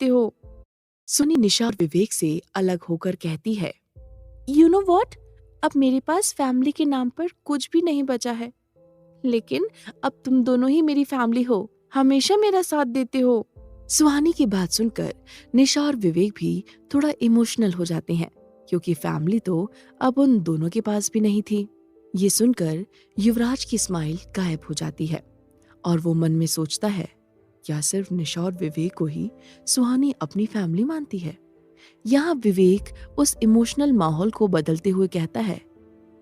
देते हो। सुनी निशा और विवेक से अलग होकर कहती है, यू नो वॉट, अब मेरे पास फैमिली के नाम पर कुछ भी नहीं बचा है, लेकिन अब तुम दोनों ही मेरी फैमिली हो, हमेशा मेरा साथ देते हो। सुहानी की बात सुनकर निशा और विवेक भी थोड़ा इमोशनल हो जाते हैं, क्योंकि फैमिली तो अब उन दोनों के पास भी नहीं थी। ये सुनकर युवराज की स्माइल गायब हो जाती है और वो मन में सोचता है, क्या सिर्फ निशा और विवेक को ही सुहानी अपनी फैमिली मानती है? यहाँ विवेक उस इमोशनल माहौल को बदलते हुए कहता है,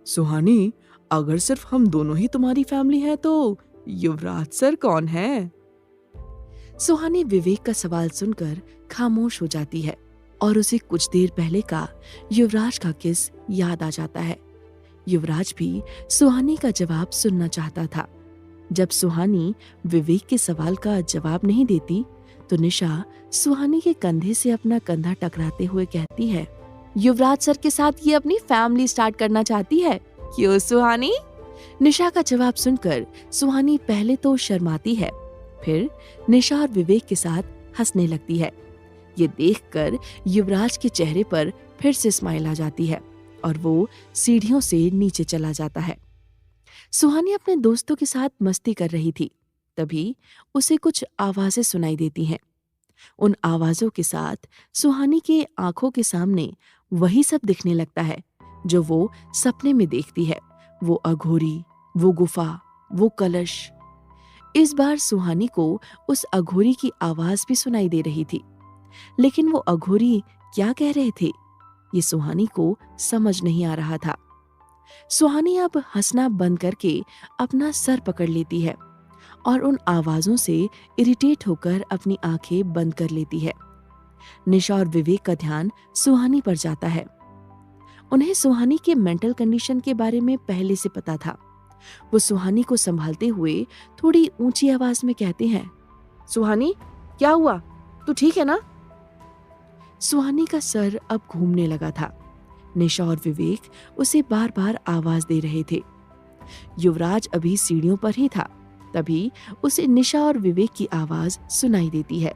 सुहानी, अगर सिर्फ हम दोनों ही तुम्हारी फैमिली है तो युवराज सर कौन है? सुहानी विवेक का सवाल सुनकर खामोश हो जाती है और उसे कुछ देर पहले का युवराज का किस याद आ जाता है। युवराज भी सुहानी का जवाब सुनना चाहता था। जब सुहानी विवेक के सवाल का जवाब नहीं देती तो निशा सुहानी के कंधे से अपना कंधा टकराते हुए कहती है, युवराज सर के साथ ये अपनी फैमिली स्टार्ट करना चाहती है, क्यों सुहानी? निशा का जवाब सुनकर सुहानी पहले तो शर्माती है, फिर निशा और विवेक के साथ हंसने लगती है। ये देखकर युवराज के चेहरे पर फिर से स्माइल आ जाती है और वो सीढ़ियों से नीचे चला जाता है। सुहानी अपने दोस्तों के साथ मस्ती कर रही थी, तभी उसे कुछ आवाजें सुनाई देती हैं। उन आवाजों के साथ सुहानी के आंखों के सामने वही सब दिखने लगता है जो वो सपने में देखती है। वो अघोरी, वो गुफा, वो कलश। इस बार सुहानी को उस अघोरी की आवाज भी सुनाई दे रही थी, लेकिन वो अघोरी क्या कह रहे थे ये सुहानी को समझ नहीं आ रहा था। सुहानी अब हंसना बंद करके अपना सर पकड़ लेती है और उन आवाजों से इरिटेट होकर अपनी आंखें बंद कर लेती है। निशा और विवेक का ध्यान सुहानी पर जाता है। उन्हें सुहानी के मेंटल कंडीशन के बारे में पहले से पता था। वो सुहानी को संभालते हुए थोड़ी ऊंची आवाज में कहते हैं, सुहानी, क्या हुआ? तू ठीक है ना? सुहानी का सर अब घूमने लगा था। निशा और विवेक उसे बार बार आवाज दे रहे थे। युवराज अभी सीढ़ियों पर ही था, तभी उसे निशा और विवेक की आवाज सुनाई देती है,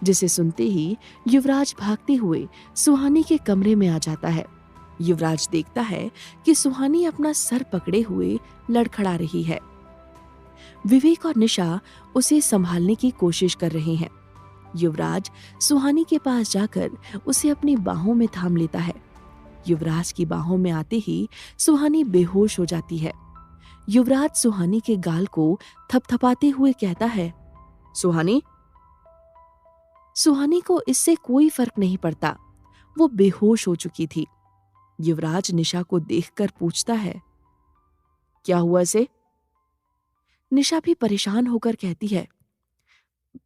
जिसे सुनते ही युवराज भागते हुए सुहानी के कमरे में आ जाता है। युवराज देखता है कि सुहानी अपना सर पकड़े हुए लड़खड़ा रही है। विवेक और निशा उसे संभालने की कोशिश कर रहे हैं। युवराज सुहानी के पास जाकर उसे अपनी बाहों में थाम लेता है। युवराज की बाहों में आते ही सुहानी बेहोश हो जाती है। युवराज सुहानी के गाल को थपथपाते हुए कहता है, सुहानी। सुहानी को इससे कोई फर्क नहीं पड़ता, वो बेहोश हो चुकी थी। युवराज निशा को देखकर पूछता है, क्या हुआ इसे? निशा भी परेशान होकर कहती है,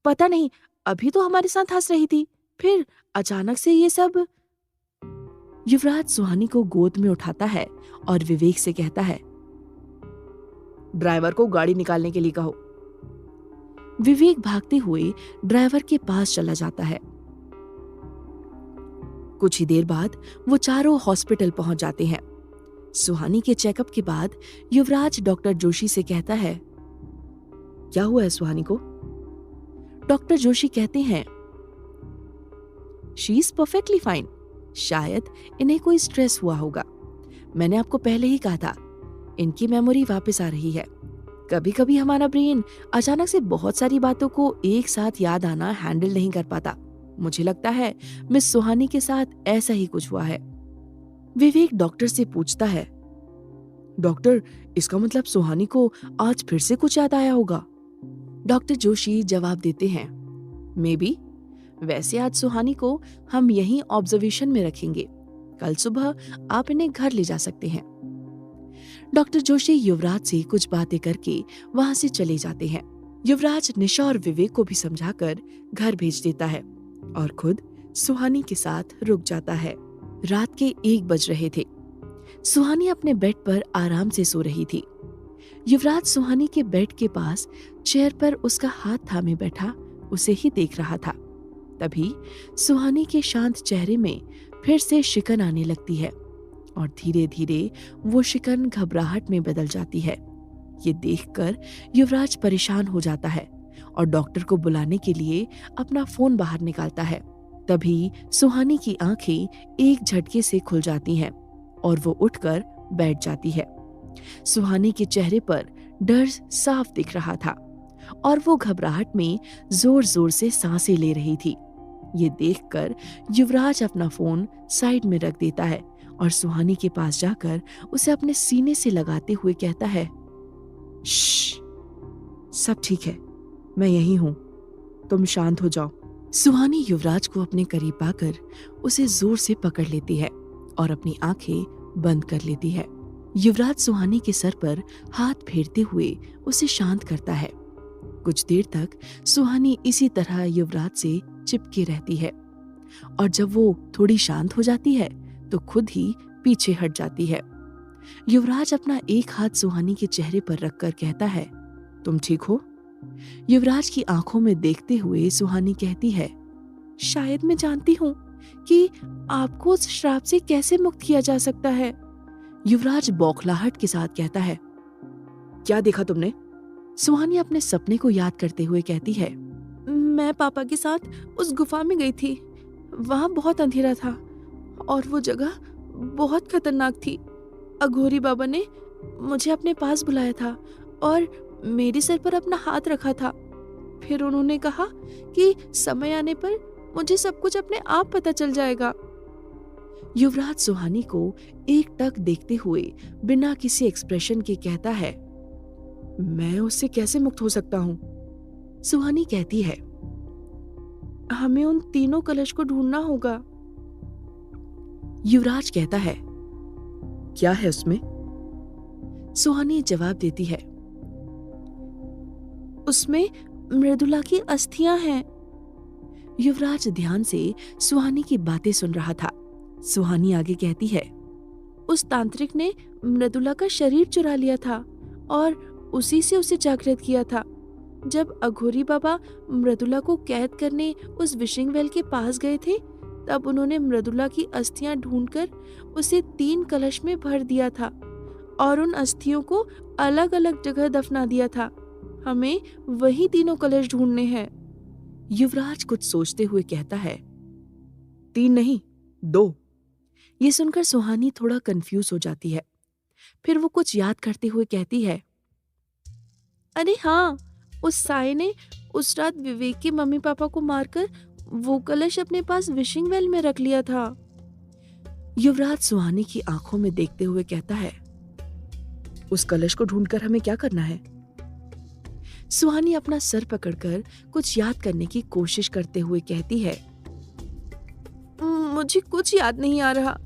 पता नहीं, अभी तो हमारे साथ हंस रही थी, फिर अचानक से ये सब। युवराज सुहानी को गोद में उठाता है और विवेक से कहता है, ड्राइवर को गाड़ी निकालने के लिए कहो। विवेक भागते हुए ड्राइवर के पास चला जाता है। कुछ ही देर बाद वो चारों हॉस्पिटल पहुंच जाते हैं। सुहानी के चेकअप के बाद युवराज डॉक्टर जोशी से कहता है, क्या हुआ है सुहानी को? डॉक्टर जोशी कहते हैं, शी इज परफेक्टली फाइन, शायद इन्हें कोई स्ट्रेस हुआ होगा। मैंने आपको पहले ही कहा था, इनकी मेमोरी वापस आ रही है। कभी कभी हमारा ब्रेन अचानक से बहुत सारी बातों को एक साथ याद आना हैंडल नहीं कर पाता। मुझे लगता है मिस सुहानी के साथ ऐसा ही कुछ हुआ है। विवेक डॉक्टर से पूछता है, डॉक्टर, इसका मतलब सुहानी को आज फिर से कुछ याद आया होगा? डॉक्टर जोशी जवाब देते हैं, मे बी। वैसे आज सुहानी को हम यहीं ऑब्जर्वेशन में रखेंगे, कल सुबह आप इन्हें घर ले जा सकते हैं। डॉक्टर जोशी युवराज से कुछ बातें करके वहां से चले जाते हैं। युवराज निशा और विवेक को भी समझाकर घर भेज देता है और खुद सुहानी के साथ रुक जाता है। रात के 1 बज रहे थे। सुहानी अपने बेड पर आराम से सो रही थी। युवराज सुहानी के बेड के पास चेयर पर उसका हाथ थामे बैठा उसे ही देख रहा था। तभी सुहानी के शांत चेहरे में फिर से शिकन आने लगती है और धीरे धीरे वो शिकन घबराहट में बदल जाती है। ये देखकर युवराज परेशान हो जाता है और डॉक्टर को बुलाने के लिए अपना फोन बाहर निकालता है। तभी सुहानी की आंखें एक झटके से खुल जाती हैं और वो उठकर बैठ जाती है। सुहानी के चेहरे पर डर साफ दिख रहा था और वो घबराहट में जोर जोर से सांसें ले रही थी। ये देखकर युवराज अपना फोन साइड में रख देता है और सुहानी के पास जाकर उसे अपने सीने से लगाते हुए कहता है, श्श, सब ठीक है, मैं यहीं हूं, तुम शांत हो जाओ। सुहानी युवराज को अपने करीब पाकर उसे जोर से पकड़ लेती है और अपनी आंखें बंद कर लेती है। युवराज सुहानी के सर पर हाथ फेरते हुए उसे शांत करता है। कुछ देर तक सुहानी इसी तरह युवराज से चिपके रहती है और जब वो थोड़ी शांत हो जाती है तो खुद ही पीछे हट जाती है। युवराज अपना एक हाथ सुहानी के चेहरे पर रखकर कहता है, तुम ठीक हो? युवराज की आंखों में देखते हुए सुहानी कहती है, शायद मैं जानती हूँ कि आपको उस श्राप से कैसे मुक्त किया जा सकता है। युवराज बौखलाहट के साथ कहता है, क्या देखा तुमने? सुहानी अपने सपने को याद करते हुए कहती है, मैं पापा के साथ उस गुफा में गई थी। वहां बहुत अंधेरा था और वो जगह बहुत खतरनाक थी। अघोरी बाबा ने मुझे अपने पास बुलाया था और मेरे सर पर अपना हाथ रखा था। फिर उन्होंने कहा कि समय आने पर मुझे सब कुछ अपने आप पता चल जाएगा। युवराज सुहानी को एकटक देखते हुए बिना किसी एक्सप्रेशन के कहता है, मैं उससे कैसे मुक्त हो सकता हूं? सुहानी कहती है, हमें उन तीनों कलश को ढूंढना होगा। युवराज कहता है, क्या है उसमें? सुहानी जवाब देती है, उसमें मृदुला की अस्थियां हैं। युवराज ध्यान से सुहानी की बातें सुन रहा था। सुहानी आगे कहती है, उस तांत्रिक ने मृदुला का शरीर चुरा लिया था और उसी से उसे जागृत किया था। जब अघोरी बाबा मृदुला को कैद करने उस विशिंग वेल के पास गए थे, तब उन्होंने मृदुला की अस्थियां ढूंढकर उसे 3 कलश में भर दिया था और उन अस्थियों को अलग अलग जगह दफना दिया था। हमें वही तीनों कलश ढूंढने हैं। युवराज कुछ सोचते हुए कहता है, 3 नहीं 2। ये सुनकर सुहानी थोड़ा कंफ्यूज हो जाती है। फिर वो कुछ याद करते हुए कहती है, अरे हाँ, उस साये ने उस रात विवेक के मम्मी पापा को मारकर वो कलश अपने पास विशिंग वेल में रख लिया था। युवराज सुहानी की आंखों में देखते हुए कहता है, उस कलश को ढूंढकर हमें क्या करना है? सुहानी अपना सर पकड़कर कुछ याद करने की कोशिश करते हुए कहती है, मुझे कुछ याद नहीं आ रहा।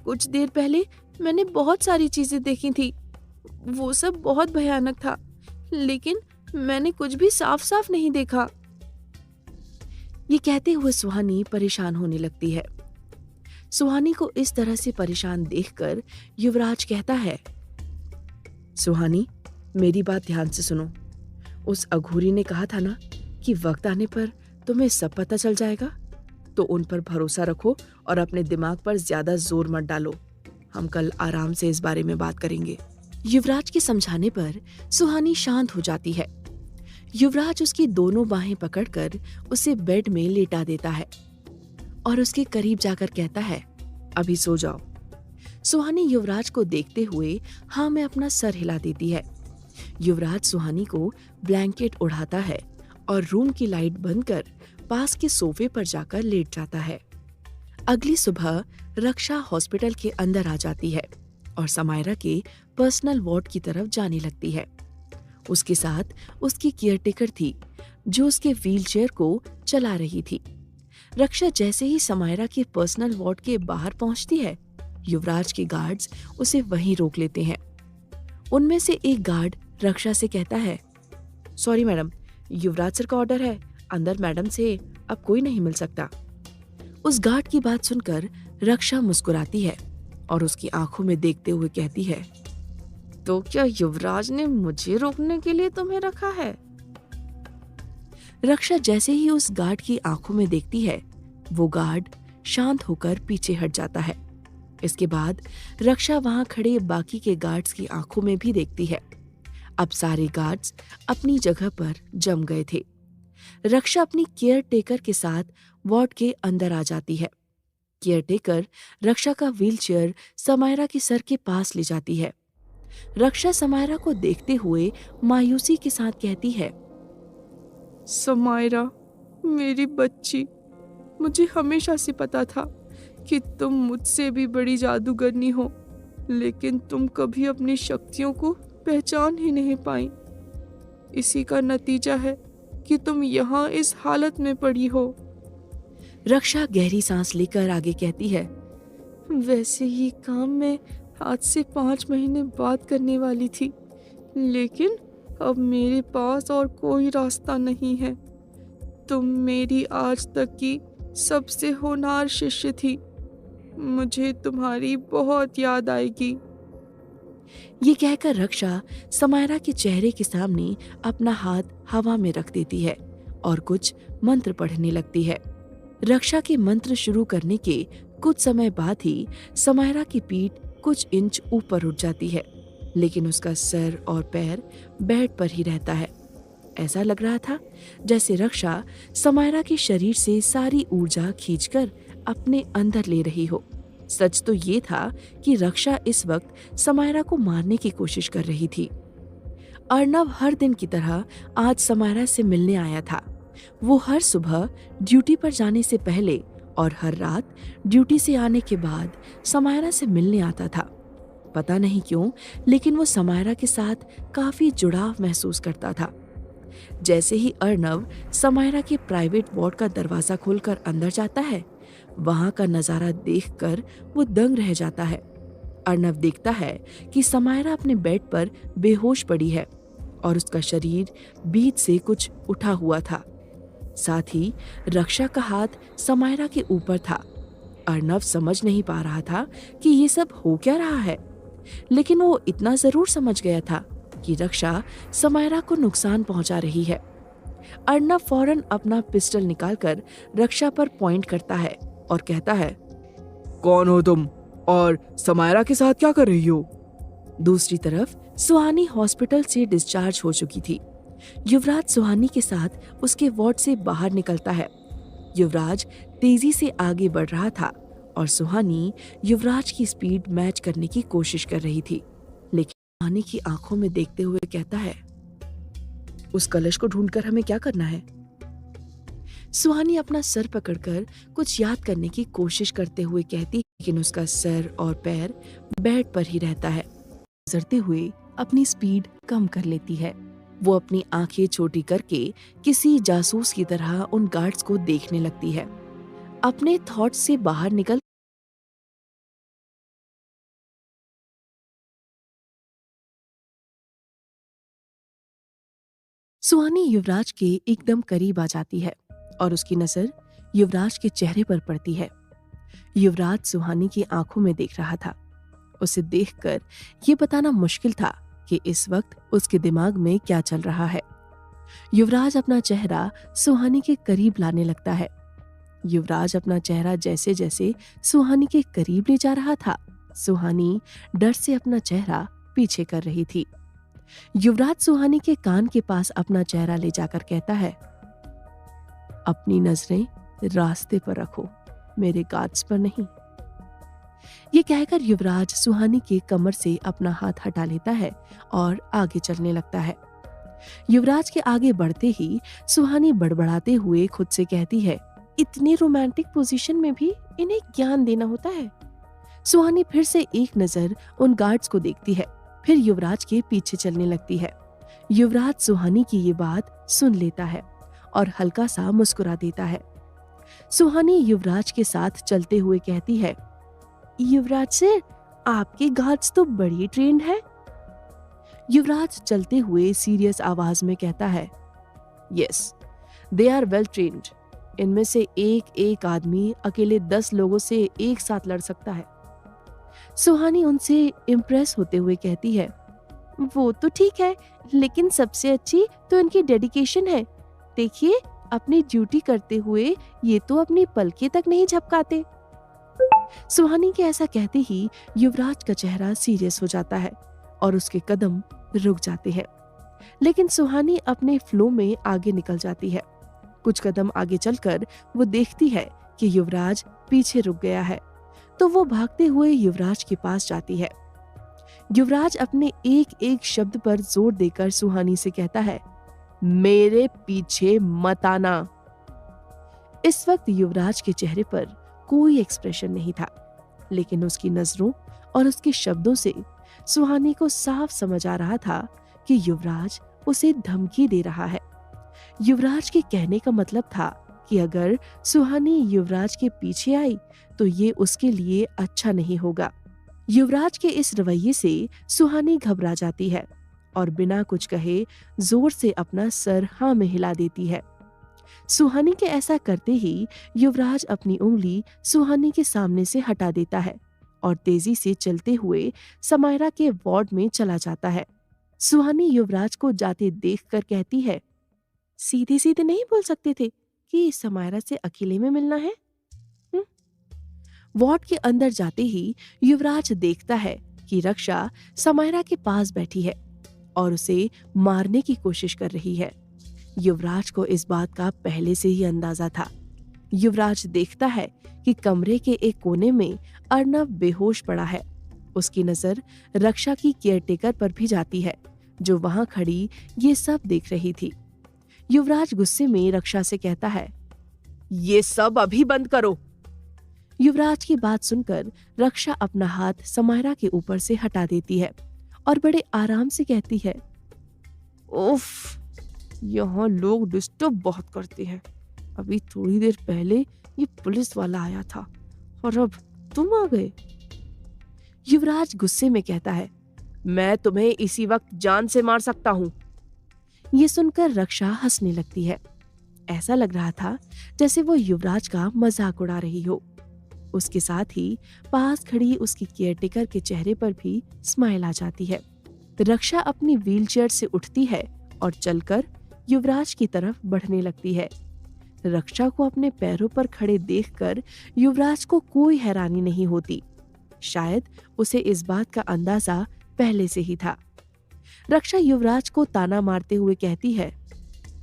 कुछ देर पहले मैंने बहुत सारी चीजें देखी थी। वो सब बहुत भयानक था, लेकिन मैंने कुछ भी साफ साफ नहीं देखा। ये कहते हुए सुहानी परेशान होने लगती है। सुहानी को इस तरह से परेशान देखकर युवराज कहता है, सुहानी, मेरी बात ध्यान से सुनो। उस अघोरी ने कहा था ना कि वक्त आने पर तुम्हें सब पता चल जाएगा, तो उन पर भरोसा रखो और अपने दिमाग पर ज्यादा जोर मत डालो। हम कल आराम से इस बारे में बात करेंगे। युवराज के समझाने पर सुहानी शांत हो जाती है। युवराज उसकी दोनों बाहें पकड़कर उसे बेड में लेटा देता है और उसके करीब जाकर कहता है, अभी सो जाओ। सुहानी युवराज को देखते हुए हाँ में अपना सर हिला देती है। युवराज सुहानी को ब्लैंकेट उड़ाता है और रूम की लाइट बंद कर पास के सोफे पर जाकर लेट जाता है। अगली सुबह रक्षा हॉस्पिटल के अंदर आ जाती है और समायरा के पर्सनल वार्ड की तरफ जाने लगती है। उसके साथ उसकी केयरटेकर थी जो उसके व्हीलचेयर को चला रही थी। रक्षा जैसे ही समायरा के पर्सनल वार्ड के बाहर पहुंचती है, युवराज के गार्ड्स उसे वहीं रोक लेते हैं। उनमें से एक गार्ड रक्षा से कहता है, सॉरी मैडम, युवराज सर का ऑर्डर है, अंदर मैडम से अब कोई नहीं मिल सकता। उस गार्ड की बात सुनकर रक्षा मुस्कुराती है और उसकी आंखों में देखते हुए कहती है, तो क्या युवराज ने मुझे रोकने के लिए तुम्हें रखा है? रक्षा जैसे ही उस गार्ड की आंखों में देखती है, वो गार्ड शांत होकर पीछे हट जाता है। इसके बाद रक्षा वहां खड़े बाकी के गार्ड्स की आंखों में भी देखती है। अब सारे गार्ड्स अपनी जगह पर जम गए थे। रक्षा अपनी केयर टेकर के साथ वार्ड के अंदर आ जाती है। केयर टेकर रक्षा का व्हीलचेयर समायरा के सर के पास ले जाती है। रक्षा समायरा को देखते हुए मायूसी के साथ कहती है, समायरा, मेरी बच्ची, मुझे हमेशा से पता था कि तुम मुझसे भी बड़ी जादूगरनी हो, लेकिन तुम कभी अपनी शक्तियों को पहचान ही नहीं पाई। इसी का नतीजा है कि तुम यहाँ इस हालत में पड़ी हो। रक्षा गहरी सांस लेकर आगे कहती है, वैसे ये काम मैं आज से 5 महीने बाद करने वाली थी, लेकिन अब मेरे पास और कोई रास्ता नहीं है। तुम मेरी आज तक की सबसे होनहार शिष्य थी। मुझे तुम्हारी बहुत याद आएगी। ये कहकर रक्षा समायरा के चेहरे के सामने अपना हाथ हवा में रख देती है और कुछ मंत्र पढ़ने लगती है। रक्षा के मंत्र शुरू करने के कुछ समय बाद ही समायरा की पीठ कुछ इंच ऊपर उठ जाती है, लेकिन उसका सर और पैर बेड पर ही रहता है। ऐसा लग रहा था जैसे रक्षा समायरा के शरीर से सारी ऊर्जा खींचकर अपने अंदर ले रही हो। सच तो ये था कि रक्षा इस वक्त समायरा को मारने की कोशिश कर रही थी। अर्नव हर दिन की तरह आज समायरा से मिलने आया था। वो हर सुबह ड्यूटी पर जाने से पहले और हर रात ड्यूटी से आने के बाद समायरा से मिलने आता था। पता नहीं क्यों, लेकिन वो समायरा के साथ काफी जुड़ाव महसूस करता था। जैसे ही अर्नव समायरा के प्राइवेट वार्ड का दरवाजा खोलकर अंदर जाता है, वहां का नजारा देखकर वो दंग रह जाता है। अर्नव देखता है कि समायरा अपने बेड पर बेहोश पड़ी है और उसका शरीर बीच से कुछ उठा हुआ था। साथ ही रक्षा का हाथ समायरा के ऊपर था। अर्नव समझ नहीं पा रहा था कि ये सब हो क्या रहा है, लेकिन वो इतना जरूर समझ गया था कि रक्षा समायरा को नुकसान पहुंचा रही है। अर्नव फौरन अपना पिस्टल निकालकर रक्षा पर पॉइंट करता है और कहता है, कौन हो तुम और समायरा के साथ क्या कर रही हो? दूसरी तरफ सुहानी हॉस्पिटल से डिस्चार्ज हो चुकी थी। युवराज सुहानी के साथ उसके वार्ड से बाहर निकलता है। युवराज तेजी से आगे बढ़ रहा था और सुहानी युवराज की स्पीड मैच करने की कोशिश कर रही थी, लेकिन सुहानी की आंखों में देखते हुए कहता है, उस कलश को ढूंढकर हमें क्या करना है? सुहानी अपना सर पकड़कर कुछ याद करने की कोशिश करते हुए कहती, लेकिन उसका सर और पैर बेड पर ही रहता है। गुजरते हुए अपनी स्पीड कम कर लेती है। वो अपनी आंखें छोटी करके किसी जासूस की तरह उन गार्ड्स को देखने लगती है। अपने थॉट्स से बाहर निकल सुहानी युवराज के एकदम करीब आ जाती है और उसकी नजर युवराज के चेहरे पर पड़ती है। युवराज सुहानी की आंखों में देख रहा था। उसे देखकर ये बताना मुश्किल था कि इस वक्त उसके दिमाग में क्या चल रहा है। युवराज अपना चेहरा सुहानी के करीब लाने लगता है। युवराज अपना चेहरा जैसे जैसे सुहानी के करीब ले जा रहा था, सुहानी डर से अपना चेहरा पीछे कर रही थी। युवराज सुहानी के कान के पास अपना चेहरा ले जाकर कहता है, अपनी नजरें रास्ते पर रखो, मेरे गार्ड्स पर नहीं। ये कहकर युवराज सुहानी के कमर से अपना हाथ हटा लेता है और आगे चलने लगता है। युवराज के आगे बढ़ते ही सुहानी बड़बड़ाते हुए खुद से कहती है, इतनी रोमांटिक पोजीशन में भी इन्हें ज्ञान देना होता है। सुहानी फिर से एक नजर उन गार्ड्स को देखती है, फिर युवराज के पीछे चलने लगती है। युवराज सुहानी की ये बात सुन लेता है और हल्का सा मुस्कुरा देता है। सुहानी युवराज के साथ चलते हुए कहती है, युवराज सर, आपके गार्ड्स तो बड़ी ट्रेंड है। युवराज चलते हुए सीरियस आवाज में कहता है, yes, they are well trained. इनमें से एक एक आदमी अकेले 10 लोगों से एक साथ लड़ सकता है। सुहानी उनसे इम्प्रेस होते हुए कहती है, वो तो ठीक है, लेकिन सबसे अच्छी तो इनकी डेडिकेशन है। देखिए, अपनी ड्यूटी करते हुए ये तो अपनी पलकें तक नहीं झपकाते। सुहानी के ऐसा कहते ही युवराज का चेहरा सीरियस हो जाता है और उसके कदम रुक जाते हैं, लेकिन सुहानी अपने फ्लो में आगे निकल जाती है कुछ कदम आगे चलकर वो देखती है कि युवराज पीछे रुक गया है, तो वो भागते हुए युवराज के पास जाती है। युवराज अपने एक एक शब्द पर जोर देकर सुहानी से कहता है, मेरे पीछे मत आना। इस वक्त युवराज के चेहरे पर कोई एक्सप्रेशन नहीं था, लेकिन उसकी नजरों और उसके शब्दों से सुहानी को साफ समझ आ रहा था कि युवराज उसे धमकी दे रहा है। युवराज के कहने का मतलब था कि अगर सुहानी युवराज के पीछे आई तो ये उसके लिए अच्छा नहीं होगा। युवराज के इस रवैये से सुहानी घबरा जाती है और बिना कुछ कहे जोर से अपना सर हाँ में हिला देती है। सुहानी के ऐसा करते ही युवराज अपनी उंगली सुहानी के सामने से हटा देता है और तेजी से चलते हुए समायरा के वार्ड में चला जाता है। सुहानी युवराज को जाते देखकर कहती है, सीधे सीधे नहीं बोल सकते थे कि समायरा से अकेले में मिलना है? वार्ड के अंदर जाते ही युवराज देखता है कि रक्षा समायरा के पास बैठी है और उसे मारने की कोशिश कर रही है। युवराज को इस बात का पहले से ही अंदाजा था। युवराज देखता है कि कमरे के एक कोने में अर्नव बेहोश पड़ा है। उसकी नजर रक्षा की केयरटेकर पर भी जाती है, जो वहां खड़ी ये सब देख रही थी। युवराज गुस्से में रक्षा से कहता है, ये सब अभी बंद करो। युवराज की बात सुनकर रक्षा अपना हाथ समायरा के ऊपर से हटा देती है और बड़े आराम से कहती है, उफ, यहाँ लोग डिस्टर्ब बहुत करते हैं। अभी थोड़ी देर पहले ये पुलिस वाला आया था और अब तुम आ गए। युवराज गुस्से में कहता है, मैं तुम्हें इसी वक्त जान से मार सकता हूँ। ये सुनकर रक्षा हंसने लगती है। ऐसा लग रहा था जैसे वो युवराज का मजाक उड़ा रही हो। उसके साथ ही पास खड़ी उसकी केयरटेकर के चेहरे पर भी स्माइल आ जाती है। रक्षा अपनी व्हीलचेयर से उठती है और चलकर युवराज की तरफ बढ़ने लगती है। रक्षा को अपने पैरों पर खड़े देखकर युवराज को कोई हैरानी नहीं होती। शायद उसे इस बात का अंदाजा पहले से ही था। रक्षा युवराज को ताना मारते हुए कहती है,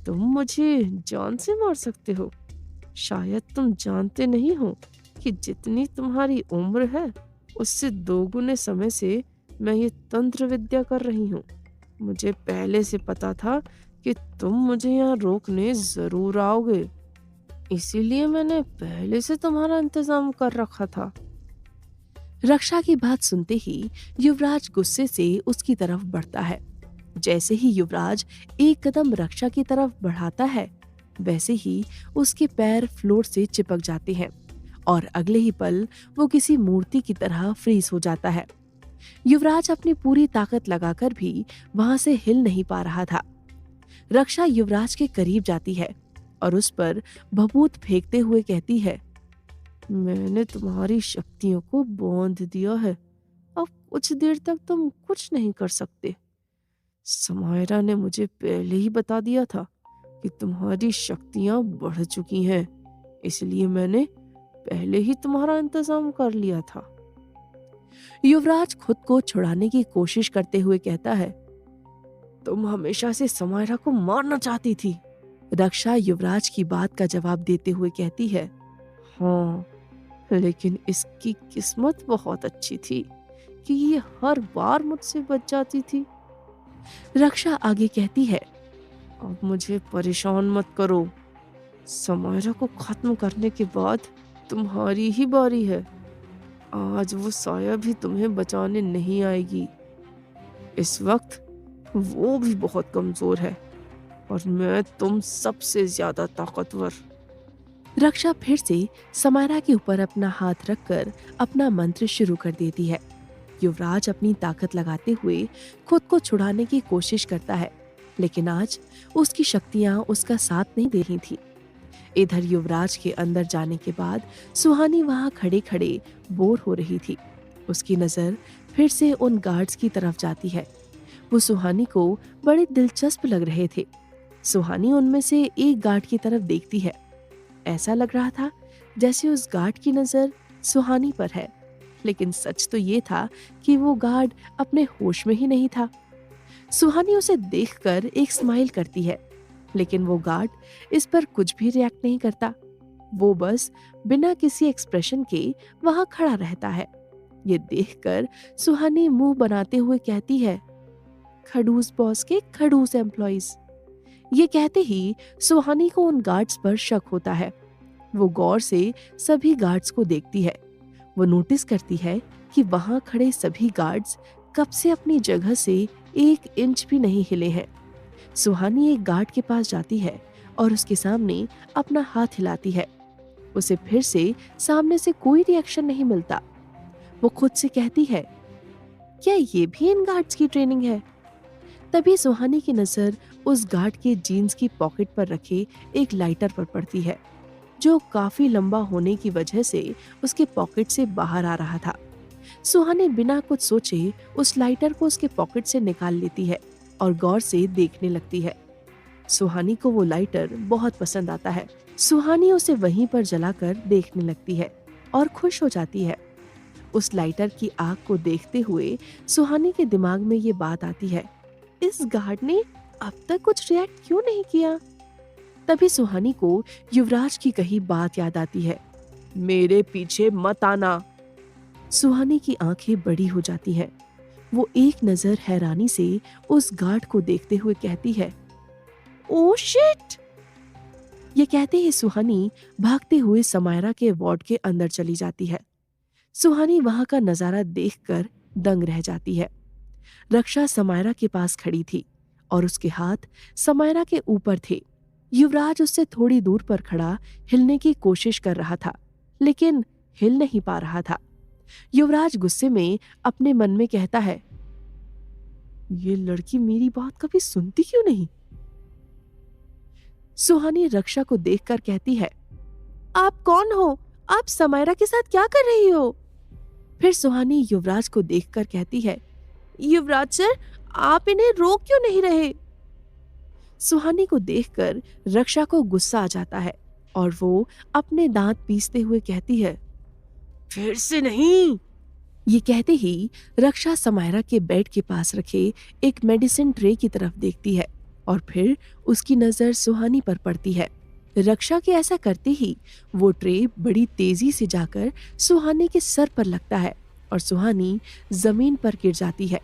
तुम मुझे जान से मार सकते हो। शायद तुम जानते नहीं हो कि जितनी तुम्हारी उम्र है उससे 2 गुने समय से मैं ये तंत्र विद्या कर रही हूँ। मुझे पहले से पता था कि तुम मुझे यहाँ रोकने जरूर आओगे, इसीलिए मैंने पहले से तुम्हारा इंतजाम कर रखा था। रक्षा की बात सुनते ही युवराज गुस्से से उसकी तरफ बढ़ता है। जैसे ही युवराज एक कदम रक्षा की तरफ बढ़ाता है, वैसे ही उसके पैर फ्लोर से चिपक जाते हैं और अगले ही पल वो किसी मूर्ति की तरह फ्रीज हो जाता है। युवराज अपनी पूरी ताकत लगाकर भी वहां से हिल नहीं पा रहा था। रक्षा युवराज के करीब जाती है और उस पर भभूत फेंकते हुए कहती है, मैंने तुम्हारी शक्तियों को बांध दिया है। अब कुछ देर तक तुम कुछ नहीं कर सकते। समायरा ने मुझे पहले ही बता दिया था कि तुम्हारी शक्तियां बढ़ चुकी हैं, इसलिए मैंने पहले ही तुम्हारा इंतजाम कर लिया था। युवराज खुद को छुड़ाने की कोशिश करते हुए कहता है, तुम हमेशा से समायरा को मारना चाहती थी। रक्षा युवराज की बात का जवाब देते हुए कहती है, हाँ, लेकिन इसकी किस्मत बहुत अच्छी थी कि ये हर बार मुझसे बच जाती थी। रक्षा आगे कहती है, अब मुझे परेशान मत करो। समायरा को खत्म करने के बाद तुम्हारी ही बारी है। आज वो साया भी तुम्हें बचाने नहीं आएगी। इस वक्त वो भी बहुत कमजोर है और मैं तुम सबसे ज्यादा ताकतवर। रक्षा फिर से समायरा के ऊपर अपना हाथ रखकर अपना मंत्र शुरू कर देती है। युवराज अपनी ताकत लगाते हुए खुद को छुड़ाने की कोशिश करता है, लेकिन आज उसकी शक्तियां उसका साथ नहीं दे रही थी। इधर युवराज के अंदर जाने के बाद सुहानी वहां खड़े खड़े बोर हो रही थी। उसकी नजर फिर से उन गार्ड्स की तरफ जाती है। वो सुहानी को बड़े दिलचस्प लग रहे थे। सुहानी उनमें से एक गार्ड की तरफ देखती है। ऐसा लग रहा था जैसे उस गार्ड की नजर सुहानी पर है, लेकिन सच तो ये था कि वो गार्ड अपने होश में ही नहीं था। सुहानी उसे देखकर एक स्माइल करती है लेकिन वो गार्ड इस पर कुछ भी रिएक्ट नहीं करता। वो बस बिना किसी एक्सप्रेशन के वहां खड़ा रहता है। ये देखकर सुहानी मुंह बनाते हुए कहती है, खड़ूस बॉस के खड़ूस एम्प्लॉइज। ये कहते ही सुहानी को उन गार्ड्स पर शक होता है। वो गौर से सभी गार्ड्स को देखती है। वो नोटिस करती है कि वहां खड़े सभी गार्ड्स कब से अपनी जगह से 1 इंच भी नहीं हिले हैं। सुहानी एक गार्ड के पास जाती है और उसके सामने अपना हाथ हिलाती है। उसे फिर से सामने से कोई रिएक्शन नहीं मिलता। वो खुद से कहती है, क्या ये भी इन गार्ड्स की ट्रेनिंग है? तभी सुहानी की नजर उस गार्ड के जीन्स की पॉकेट पर रखे एक लाइटर पर पड़ती है, जो काफी लंबा होने की वजह से उसके पॉकेट से बाहर आ रहा था। सुहानी बिना कुछ सोचे उस लाइटर को उसके पॉकेट से निकाल लेती है और गौर से देखने लगती है। सुहानी को वो लाइटर बहुत पसंद आता है। सुहानी उसे वहीं पर जलाकर देखने लगती है और खुश हो जाती है। उस लाइटर की आग को देखते हुए सुहानी के दिमाग में ये बात आती है, इस गार्ड ने अब तक कुछ रिएक्ट क्यों नहीं किया? तभी सुहानी को युवराज की कही बात याद आती है, मेरे पीछे मत आना। सुहानी की आंखें बड़ी हो जाती हैं। वो एक नजर हैरानी से उस गार्ड को देखते हुए कहती है, ओह शिट! ये कहते ही सुहानी भागते हुए समायरा के वार्ड के अंदर चली जाती है। सुहानी वहां का नजारा देखकर दंग रह जाती है। रक्षा समायरा के पास खड़ी थी और उसके हाथ समायरा के ऊपर थे। युवराज उससे थोड़ी दूर पर खड़ा हिलने की कोशिश कर रहा था, लेकिन हिल नहीं पा रहा था। युवराज गुस्से में अपने मन में कहता है, ये लड़की मेरी बात कभी सुनती क्यों नहीं? सुहानी रक्षा को देखकर कहती है, आप कौन हो? आप समायरा के साथ क्या कर रही हो? फिर सुहानी युवराज को देखकर कहती है, युवराज सर, आप इन्हें रोक क्यों नहीं रहे? सुहानी को देखकर रक्षा को गुस्सा आ जाता है और वो अपने दांत पीसते हुए कहती है, फिर से नहीं। ये कहते ही रक्षा समायरा के बेड के पास रखे एक मेडिसिन ट्रे की तरफ देखती है और फिर उसकी नजर सुहानी पर पड़ती है। रक्षा के ऐसा करते ही वो ट्रे बड़ी तेजी से जाकर सुहानी के सर पर लगता है और सुहानी जमीन पर गिर जाती है।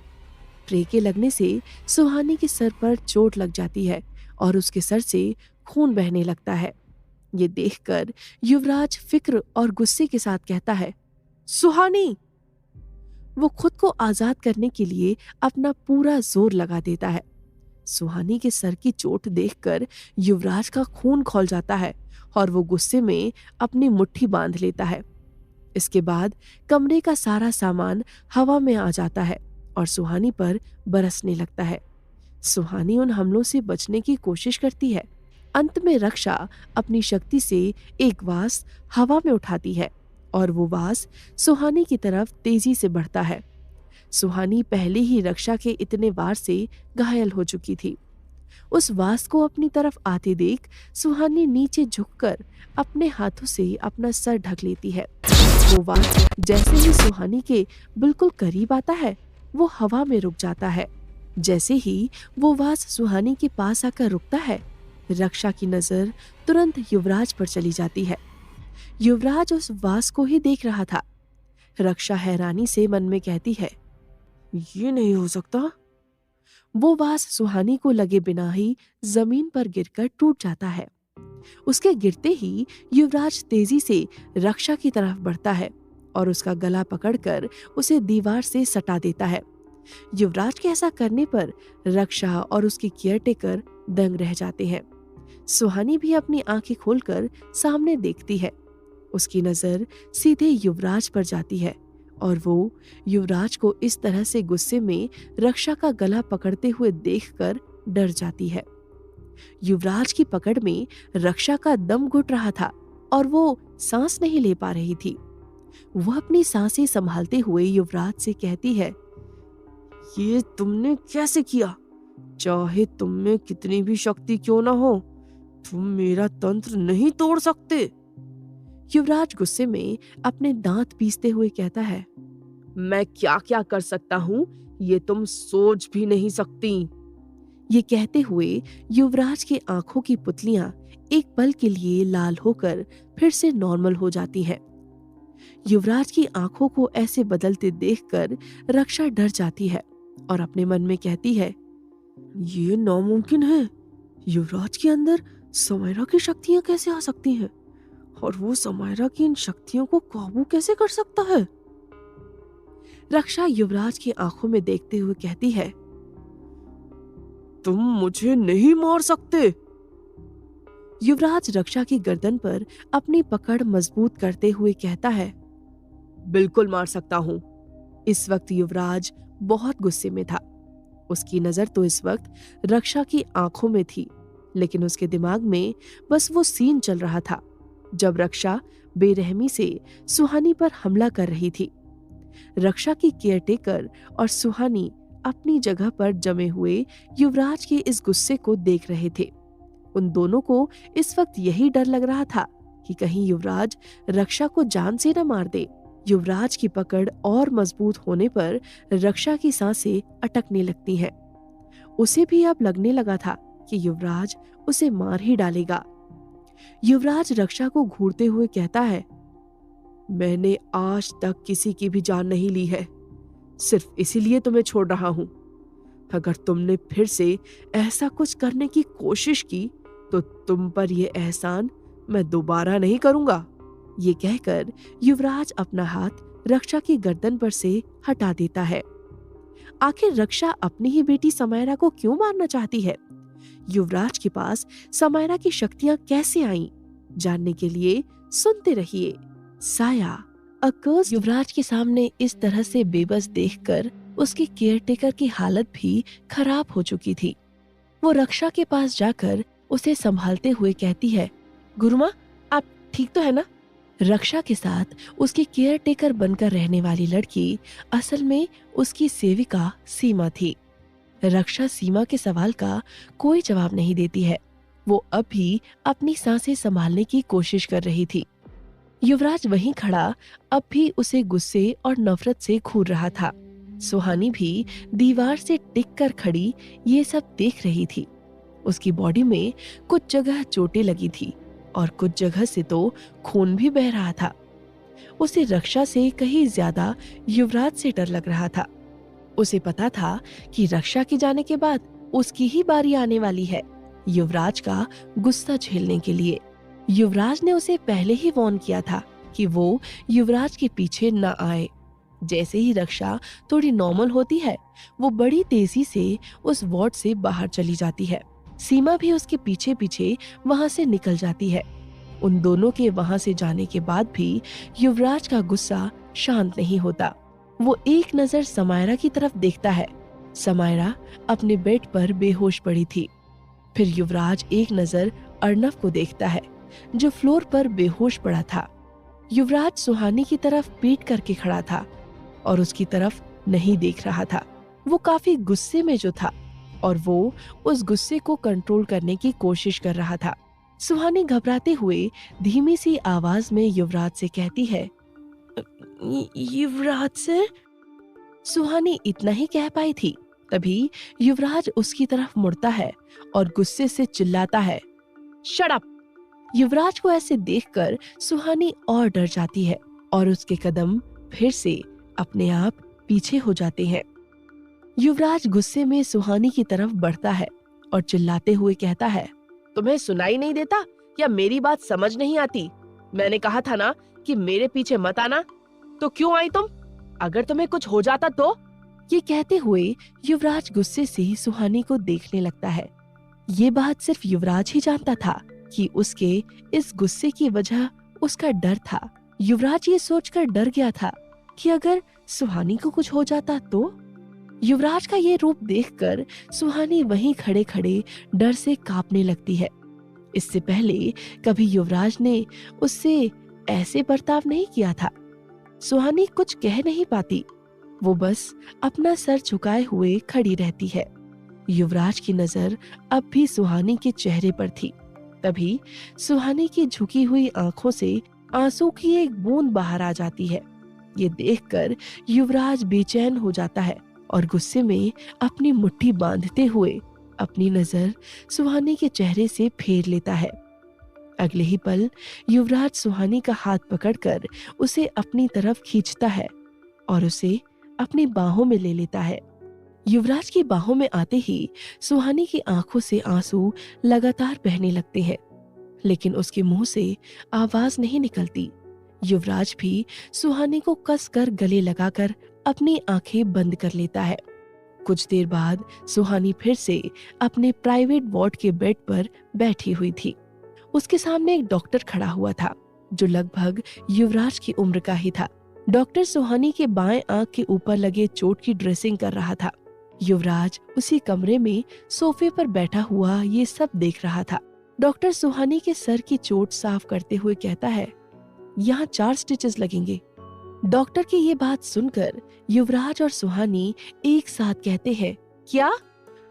ट्रे के लगने से सुहानी के सर पर चोट लग जाती है और उसके सर से खून बहने लगता है। ये देखकर युवराज फिक्र और गुस्से के साथ कहता है, सुहानी! वो खुद को आजाद करने के लिए अपना पूरा जोर लगा देता है। सुहानी के सर की चोट देखकर युवराज का खून खौल जाता है और वो गुस्से में अपनी मुट्ठी बांध लेता है। इसके बाद कमरे का सारा सामान हवा में आ जाता है और सुहानी पर बरसने लगता है। सुहानी उन हमलों से बचने की कोशिश करती है। अंत में रक्षा अपनी शक्ति से एक वास हवा में उठाती है और वो वास सुहानी की तरफ तेजी से बढ़ता है। सुहानी पहले ही रक्षा के इतने वार से घायल हो चुकी थी। उस वास को अपनी तरफ आते देख सुहानी नीचे झुककर अपने हाथों से अपना सर ढक लेती है। वो वास जैसे ही सुहानी के बिल्कुल करीब आता है, वो हवा में रुक जाता है। जैसे ही वो वास सुहानी के पास आकर रुकता है, रक्षा की नजर तुरंत युवराज पर चली जाती है। युवराज उस वास को ही देख रहा था। रक्षा हैरानी से मन में कहती है, ये नहीं हो सकता। वो वास सुहानी को लगे बिना ही जमीन पर गिरकर टूट जाता है। उसके गिरते ही युवराज तेजी से रक्षा की तरफ बढ़ता है और उसका गला पकड़कर उसे दीवार से सटा देता है। युवराज के ऐसा करने पर रक्षा और उसकी केयरटेकर दंग रह जाते हैं। सुहानी भी अपनी आंखें खोलकर सामने देखती है। उसकी नजर सीधे युवराज पर जाती है और वो युवराज को इस तरह से गुस्से में रक्षा का गला पकड़ते हुए देखकर डर जाती है। युवराज की पकड़ में रक्षा का दम घुट रहा था और वो सांस नहीं ले पा रही थी। वो अपनी सांसें संभालते हुए युवराज से कहती है, ये तुमने कैसे किया? चाहे तुम में कितनी भी शक्ति क्यों ना हो, तुम मेरा तंत्र नहीं तोड़ सकते। युवराज गुस्से में अपने दांत पीसते हुए कहता है, मैं क्या क्या कर सकता हूं, ये तुम सोच भी नहीं सकती। ये कहते हुए युवराज की आंखों की पुतलियां एक पल के लिए लाल होकर फिर से नॉर्मल हो जाती हैं। युवराज की आंखों को ऐसे बदलते देखकर रक्षा डर जाती है और अपने मन में कहती है, ये नामुमकिन है। युवराज के अंदर समायरा की शक्तियां कैसे आ सकती हैं और वो समायरा की इन शक्तियों को काबू कैसे कर सकता है। रक्षा युवराज की आंखों में देखते हुए कहती है, तुम मुझे नहीं मार सकते। युवराज रक्षा की गर्दन पर अपनी पकड़ मजबूत करते हुए कहता है, बिल्कुल मार सकता हूं। इस वक्त युवराज बहुत गुस्से में था। उसकी नजर तो इस वक्त रक्षा की आंखों में थी, लेकिन उसके दिमाग में बस वो सीन चल रहा था जब रक्षा बेरहमी से सुहानी पर हमला कर रही थी। रक्षा की केयरटेकर और सुहानी अपनी जगह पर जमे हुए युवराज के इस गुस्से को देख रहे थे। उन दोनों को इस वक्त यही डर लग रहा था कि कहीं युवराज रक्षा को जान से न मार दे। युवराज की पकड़ और मजबूत होने पर रक्षा की सांसें अटकने लगती हैं। उसे भी अब लगने लगा था कि युवराज उसे मार ही डालेगा। युवराज रक्षा को घूरते हुए कहता है, मैंने आज तक किसी की भी जान नहीं ली है, सिर्फ इसीलिए तुम्हें छोड़ रहा हूं। अगर तुमने फिर से ऐसा कुछ करने की कोशिश की तो तुम पर यह एहसान मैं दोबारा नहीं करूंगा। ये कहकर युवराज अपना हाथ रक्षा की गर्दन पर से हटा देता है। आखिर रक्षा अपनी ही बेटी समायरा को क्यों मारना चाहती है? युवराज के पास समायरा की शक्तियां कैसे आईं? जानने के लिए सुनते रहिए साया अ कर्स। युवराज के सामने इस तरह से बेबस देखकर उसकी केयरटेकर की हालत भी खराब हो चुकी थी। वो रक्षा के पास जाकर उसे संभालते हुए कहती है, गुरुमा आप ठीक तो है ना? रक्षा के साथ उसकी केयरटेकर बनकर रहने वाली लड़की असल में उसकी सेविका सीमा थी। रक्षा सीमा के सवाल का कोई जवाब नहीं देती है। वो अब भी अपनी सांसें संभालने की कोशिश कर रही थी। युवराज वहीं खड़ा अब भी उसे गुस्से और नफरत से घूर रहा था। सुहानी भी दीवार से टिक कर खड़ी ये सब देख रही थी। उसकी बॉडी में कुछ जगह चोटें लगी थी और कुछ जगह से तो खून भी बह रहा था। उसे रक्षा से कहीं ज्यादा युवराज से डर लग रहा था। उसे पता था कि रक्षा के जाने के बाद उसकी ही बारी आने वाली है युवराज का गुस्सा झेलने के लिए। युवराज ने उसे पहले ही वार्न किया था कि वो युवराज के पीछे न आए। जैसे ही रक्षा थोड़ी नॉर्मल होती है, वो बड़ी तेजी से उस वार्ड से बाहर चली जाती है। सीमा भी उसके पीछे पीछे वहां से निकल जाती है। उन दोनों के वहां से जाने के बाद भी युवराज का गुस्सा शांत नहीं होता। वो एक नजर समायरा की तरफ देखता है। समायरा अपने बेड पर बेहोश पड़ी थी। फिर युवराज एक नजर अर्नव को देखता है जो फ्लोर पर बेहोश पड़ा था। युवराज सुहानी की तरफ पीट करके खड़ा था और उसकी तरफ नहीं देख रहा था। वो काफी गुस्से में जो था और वो उस गुस्से को कंट्रोल करने की कोशिश कर रहा था। सुहानी घबराते हुए धीमी सी आवाज में युवराज से कहती है, युवराज सर। सुहानी इतना ही कह पाई थी, तभी युवराज उसकी तरफ मुड़ता है और गुस्से से चिल्लाता है, शट अप। युवराज को ऐसे देखकर सुहानी और डर जाती है और उसके कदम फिर से अपने आप पीछे हो जाते हैं। युवराज गुस्से में सुहानी की तरफ बढ़ता है और चिल्लाते हुए कहता है, तुम्हें सुनाई नहीं देता या मेरी बात समझ नहीं आती? मैंने कहा था ना कि मेरे पीछे मत आना, तो क्यों आई तुम? अगर तुम्हें कुछ हो जाता तो? ये कहते हुए युवराज गुस्से से सुहानी को देखने लगता है। ये बात सिर्फ युवराज ही जानता था कि उसके इस गुस्से की वजह उसका डर था। युवराज ये सोचकर डर गया था कि अगर सुहानी को कुछ हो जाता तो? युवराज का ये रूप देखकर सुहानी वहीं खड़े खड़े डर से कांपने लगती है। इससे पहले कभी युवराज ने उससे ऐसे बर्ताव नहीं किया था। सुहानी कुछ कह नहीं पाती, वो बस अपना सर झुकाए हुए खड़ी रहती है। युवराज की नजर अब भी सुहानी के चेहरे पर थी। तभी सुहानी की झुकी हुई आंखों से आंसू की एक बूंद बाहर आ जाती है। ये देखकर युवराज बेचैन हो जाता है और गुस्से में अपनी मुट्ठी बांधते हुए अपनी नजर सुहानी के चेहरे से फेर लेता है। अगले ही पल युवराज सुहानी का हाथ पकड़कर उसे अपनी तरफ खींचता है और उसे अपनी बाहों में ले लेता है। युवराज की बाहों में आते ही सुहानी की आंखों से आंसू लगातार बहने लगते हैं, लेकिन उसके मुंह से आवाज नहीं निकलती। युवराज भी सुहानी को कसकर गले लगाकर अपनी आंखें बंद कर लेता है। कुछ देर बाद सुहानी फिर से अपने प्राइवेट वार्ड के बेड पर बैठी हुई थी। उसके सामने एक डॉक्टर खड़ा हुआ था जो लगभग युवराज की उम्र का ही था। डॉक्टर सुहानी के बाएं आंख के ऊपर लगे चोट की ड्रेसिंग कर रहा था। युवराज उसी कमरे में सोफे पर बैठा हुआ ये सब देख रहा था। डॉक्टर सुहानी के सर की चोट साफ करते हुए कहता है, यहाँ 4 स्टिचेस लगेंगे। डॉक्टर की ये बात सुनकर युवराज और सुहानी एक साथ कहते हैं, क्या?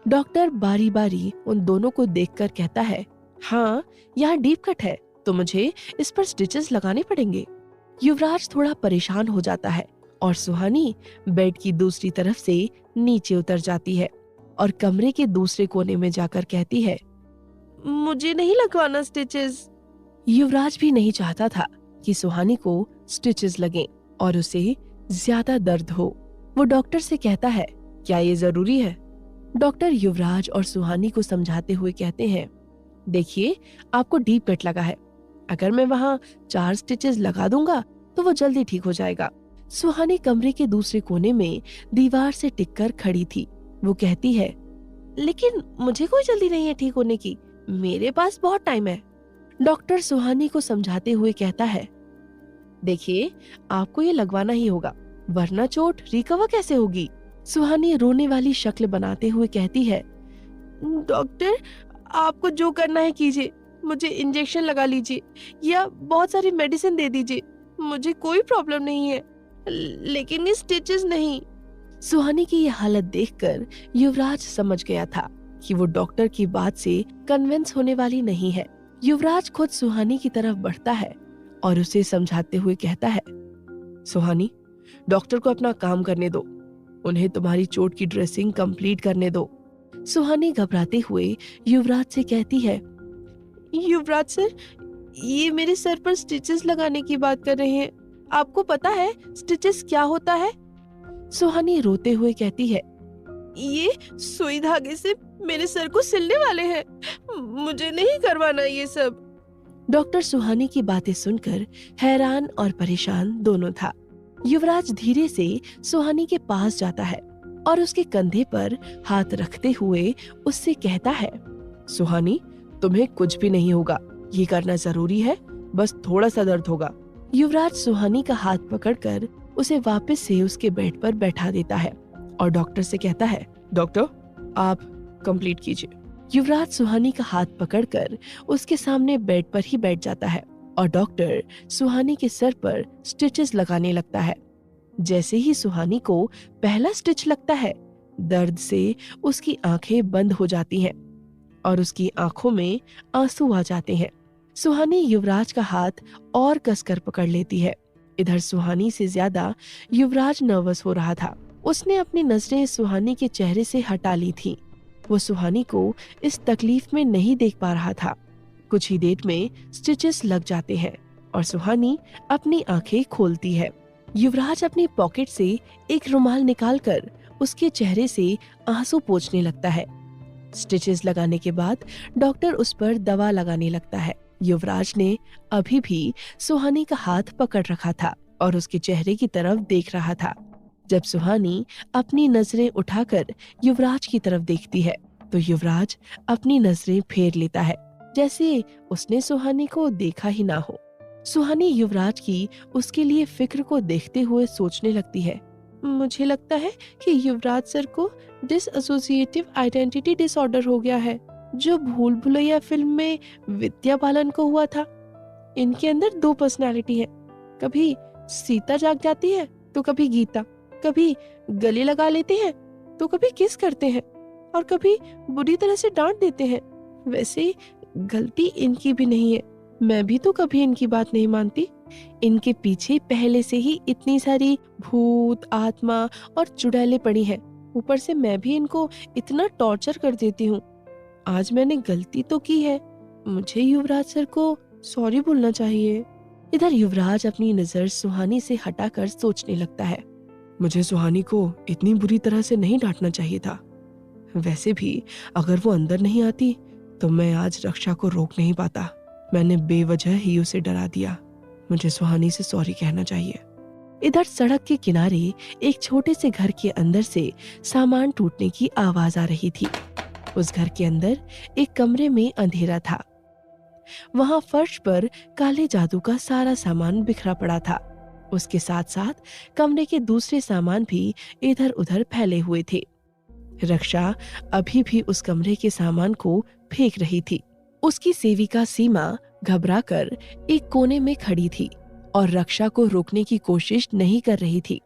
डॉक्टर बारी बारी उन दोनों को देखकर कहता है, हाँ, यहाँ डीप कट है तो मुझे इस पर स्टिचेस लगाने पड़ेंगे। युवराज थोड़ा परेशान हो जाता है और सुहानी बेड की दूसरी तरफ से नीचे उतर जाती है और कमरे के दूसरे कोने में जाकर कहती है, मुझे नहीं लगवाना स्टिचेस। युवराज भी नहीं चाहता था कि सुहानी को स्टिचेस लगें और उसे ज्यादा दर्द हो। वो डॉक्टर से कहता है, क्या ये जरूरी है? डॉक्टर युवराज और सुहानी को समझाते हुए कहते हैं, देखिए, आपको डीप कट लगा है, अगर मैं वहाँ 4 स्टिचेस लगा दूंगा तो वो जल्दी ठीक हो जाएगा। सुहानी कमरे के दूसरे कोने में दीवार से टिककर खड़ी थी। वो कहती है, लेकिन मुझे कोई जल्दी नहीं है ठीक होने की, मेरे पास बहुत टाइम है। डॉक्टर सुहानी को समझाते हुए कहता है, देखिए, आपको ये लगवाना ही होगा, वरना चोट रिकवर कैसे होगी? सुहानी रोने वाली शक्ल बनाते हुए कहती है, डॉक्टर, आपको जो करना है कीजिए, मुझे इंजेक्शन लगा लीजिए या बहुत सारी मेडिसिन दे दीजिए, मुझे कोई प्रॉब्लम नहीं है, लेकिन ये स्टिचेस नहीं। सुहानी की ये हालत देखकर युवराज समझ गया था कि वो डॉक्टर की बात से कन्विंस होने वाली नहीं है। युवराज खुद सुहानी की तरफ बढ़ता है और उसे समझाते हुए कहता है, सुहानी, डॉक्टर को अपना काम करने दो, उन्हें तुम्हारी चोट की ड्रेसिंग कंप्लीट करने दो। सुहानी घबराते हुए युवराज से कहती है, युवराज सर, ये मेरे सर पर स्टिचेस लगाने की बात कर रहे हैं, आपको पता है स्टिचेस क्या होता है? सुहानी रोते हुए कहती है, ये सुई धागे से मेरे सर को सिलने वाले हैं, मुझे नहीं करवाना ये सब। डॉक्टर सुहानी की बातें सुनकर हैरान और परेशान दोनों था। युवराज धीरे से सुहानी के पास जाता है और उसके कंधे पर हाथ रखते हुए उससे कहता है, सुहानी, तुम्हें कुछ भी नहीं होगा, ये करना जरूरी है, बस थोड़ा सा दर्द होगा। युवराज सुहानी का हाथ पकड़कर उसे वापस से उसके बेड पर बैठा देता है और डॉक्टर से कहता है, डॉक्टर, आप कंप्लीट कीजिए। युवराज सुहानी का हाथ पकड़कर उसके सामने बेड पर ही बैठ जाता है और डॉक्टर सुहानी के सर पर स्टिचेस लगाने लगता है। जैसे ही सुहानी को पहला स्टिच लगता है, दर्द से उसकी आंखें बंद हो जाती हैं और उसकी आंखों में आंसू आ जाते हैं। सुहानी युवराज का हाथ और कसकर पकड़ लेती है। इधर सुहानी से ज्यादा युवराज नर्वस हो रहा था। उसने अपनी नजरें सुहानी के चेहरे से हटा ली थी। वो सुहानी को इस तकलीफ में नहीं देख पा रहा था। कुछ ही देर में स्टिचेस लग जाते हैं और सुहानी अपनी आंखें खोलती है। युवराज अपनी पॉकेट से एक रुमाल निकालकर उसके चेहरे से आंसू पोंछने लगता है। स्टिचेस लगाने के बाद डॉक्टर उस पर दवा लगाने लगता है। युवराज ने अभी भी सुहानी का हाथ पकड़ रखा था और उसके चेहरे की तरफ देख रहा था। जब सुहानी अपनी नजरें उठाकर युवराज की तरफ देखती है तो युवराज अपनी नजरें फेर लेता है, जैसे उसने सुहानी को देखा ही ना हो। सुहानी युवराज की उसके लिए फिक्र को देखते हुए सोचने लगती है, मुझे लगता है कि युवराज सर को डिसएसोसिएटिव आइडेंटिटी डिसऑर्डर हो गया है, जो भूल भुलैया फिल्म में विद्या बालन को हुआ था। इनके अंदर 2 पर्सनालिटी है, कभी सीता जाग जाती है तो कभी गीता, कभी गले लगा लेते हैं तो कभी किस करते हैं और कभी बुरी तरह से डांट देते हैं। वैसे गलती इनकी भी नहीं है, मैं भी तो कभी इनकी बात नहीं मानती। इनके पीछे पहले से ही इतनी सारी भूत, आत्मा और चुड़ैलें पड़ी हैं। ऊपर से मैं भी इनको इतना टॉर्चर कर देती हूँ। आज मैंने गलती तो की है, मुझे युवराज सर को सॉरी बोलना चाहिए। इधर युवराज अपनी नजर सुहानी से हटाकर सोचने लगता है। मुझे सुहानी को इतनी बुरी तरह से नहीं डांटना चाहिए था। वैसे भी अगर वो अंदर नहीं आती तो मैं आज रक्षा को रोक नहीं पाता। मैंने बेवजह ही उसे डरा दिया। मुझे सुहानी से सॉरी कहना चाहिए। इधर सड़क के किनारे एक छोटे से घर के अंदर से सामान टूटने की आवाज आ रही थी। उस घर के अंदर एक कमरे में अंधेरा था। वहां फर्श पर काले जादू का सारा सामान बिखरा पड़ा था। उसके साथ साथ कमरे के दूसरे सामान भी इधर उधर फैले हुए थे। रक्षा अभी भी उस कमरे के सामान को फेंक रही थी। उसकी सेविका सीमा घबराकर एक कोने में खड़ी थी और रक्षा को रोकने की कोशिश नहीं कर रही थी।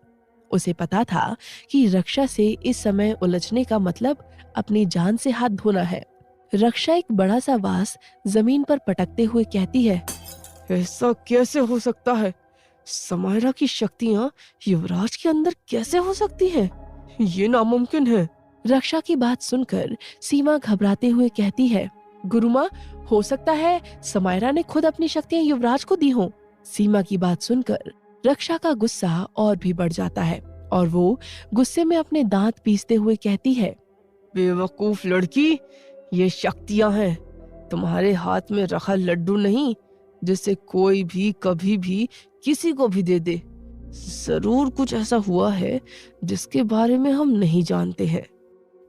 उसे पता था कि रक्षा से इस समय उलझने का मतलब अपनी जान से हाथ धोना है। रक्षा एक बड़ा सा वास जमीन पर पटकते हुए कहती है, ऐसा कैसे हो सकता है? समायरा की शक्तियां युवराज के अंदर कैसे हो सकती हैं? ये नामुमकिन है। रक्षा की बात सुनकर सीमा घबराते हुए कहती है, गुरुमा, हो सकता है समायरा ने खुद अपनी शक्तियां युवराज को दी हों। सीमा की बात सुनकर रक्षा का गुस्सा और भी बढ़ जाता है और वो गुस्से में अपने दांत पीसते हुए कहती है, बेवकूफ लड़की, ये शक्तियां हैं, तुम्हारे हाथ में रखा लड्डू नहीं जिसे कोई भी कभी भी किसी को भी दे दे। जरूर कुछ ऐसा हुआ है जिसके बारे में हम नहीं जानते हैं।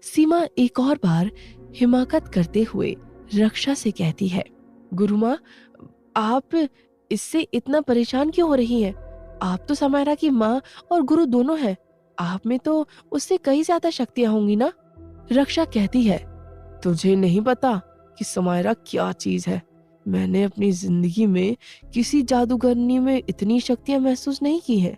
सीमा एक और बार हिमाकत करते हुए रक्षा से कहती है, गुरुमा, आप इससे इतना परेशान क्यों हो रही हैं? आप तो समायरा की माँ और गुरु दोनों हैं। आप में तो उससे कई ज्यादा शक्तियां होंगी ना? रक्षा कहती है, तुझे नहीं पता कि समायरा क्या चीज है। मैंने अपनी जिंदगी में किसी जादूगरनी में इतनी शक्तियां महसूस नहीं की हैं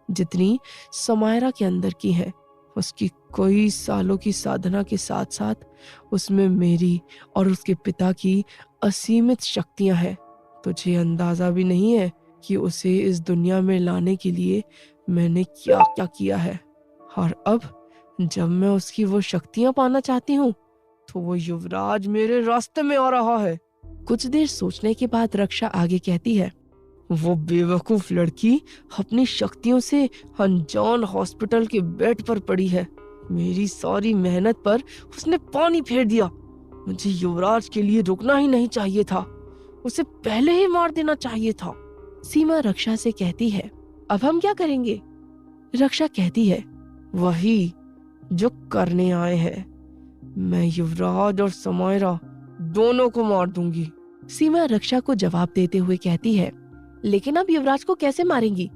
जितनी समायरा के अंदर की हैं। उसकी कई सालों की साधना के साथ साथ उसमें मेरी और उसके पिता की असीमित शक्तियां हैं। तुझे अंदाजा भी नहीं है कि उसे इस दुनिया में लाने के लिए मैंने क्या क्या किया है। और अब जब मैं उसकी वो शक्तियां पाना चाहती हूँ तो वो युवराज मेरे रास्ते में आ रहा है। कुछ देर सोचने के बाद रक्षा आगे कहती है, वो बेवकूफ लड़की अपनी शक्तियों से अनजान हॉस्पिटल के बेड पर पड़ी है। मेरी सारी मेहनत पर उसने पानी फेर दिया। मुझे युवराज के लिए रुकना ही नहीं चाहिए था। उसे पहले ही मार देना चाहिए था। सीमा रक्षा से कहती है, अब हम क्या करेंगे? रक्षा कहती है, वही जो करने आए हैं। मैं युवराज और समायरा दोनों को मार दूंगी। सीमा रक्षा को जवाब देते हुए कहती है, लेकिन अब युवराज को कैसे मारेंगी?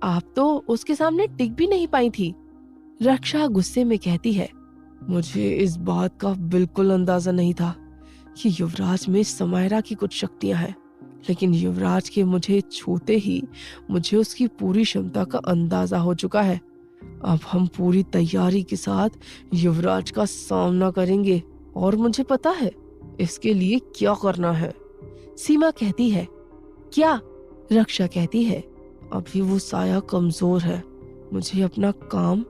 आप तो उसके सामने टिक भी नहीं पाई थी। रक्षा गुस्से में कहती है, मुझे इस बात का बिल्कुल अंदाजा नहीं था कि युवराज में समायरा की कुछ शक्तियां हैं, लेकिन युवराज के मुझे छूते ही मुझे उसकी पूरी क्षमता का अंदाजा हो चुका है। अब हम पूरी तैयारी के साथ युवराज का सामना करेंगे और मुझे पता है इसके लिए क्या करना है। सीमा कहती है, क्या? रक्षा कहती है, अभी वो साया कमजोर है। मुझे अपना काम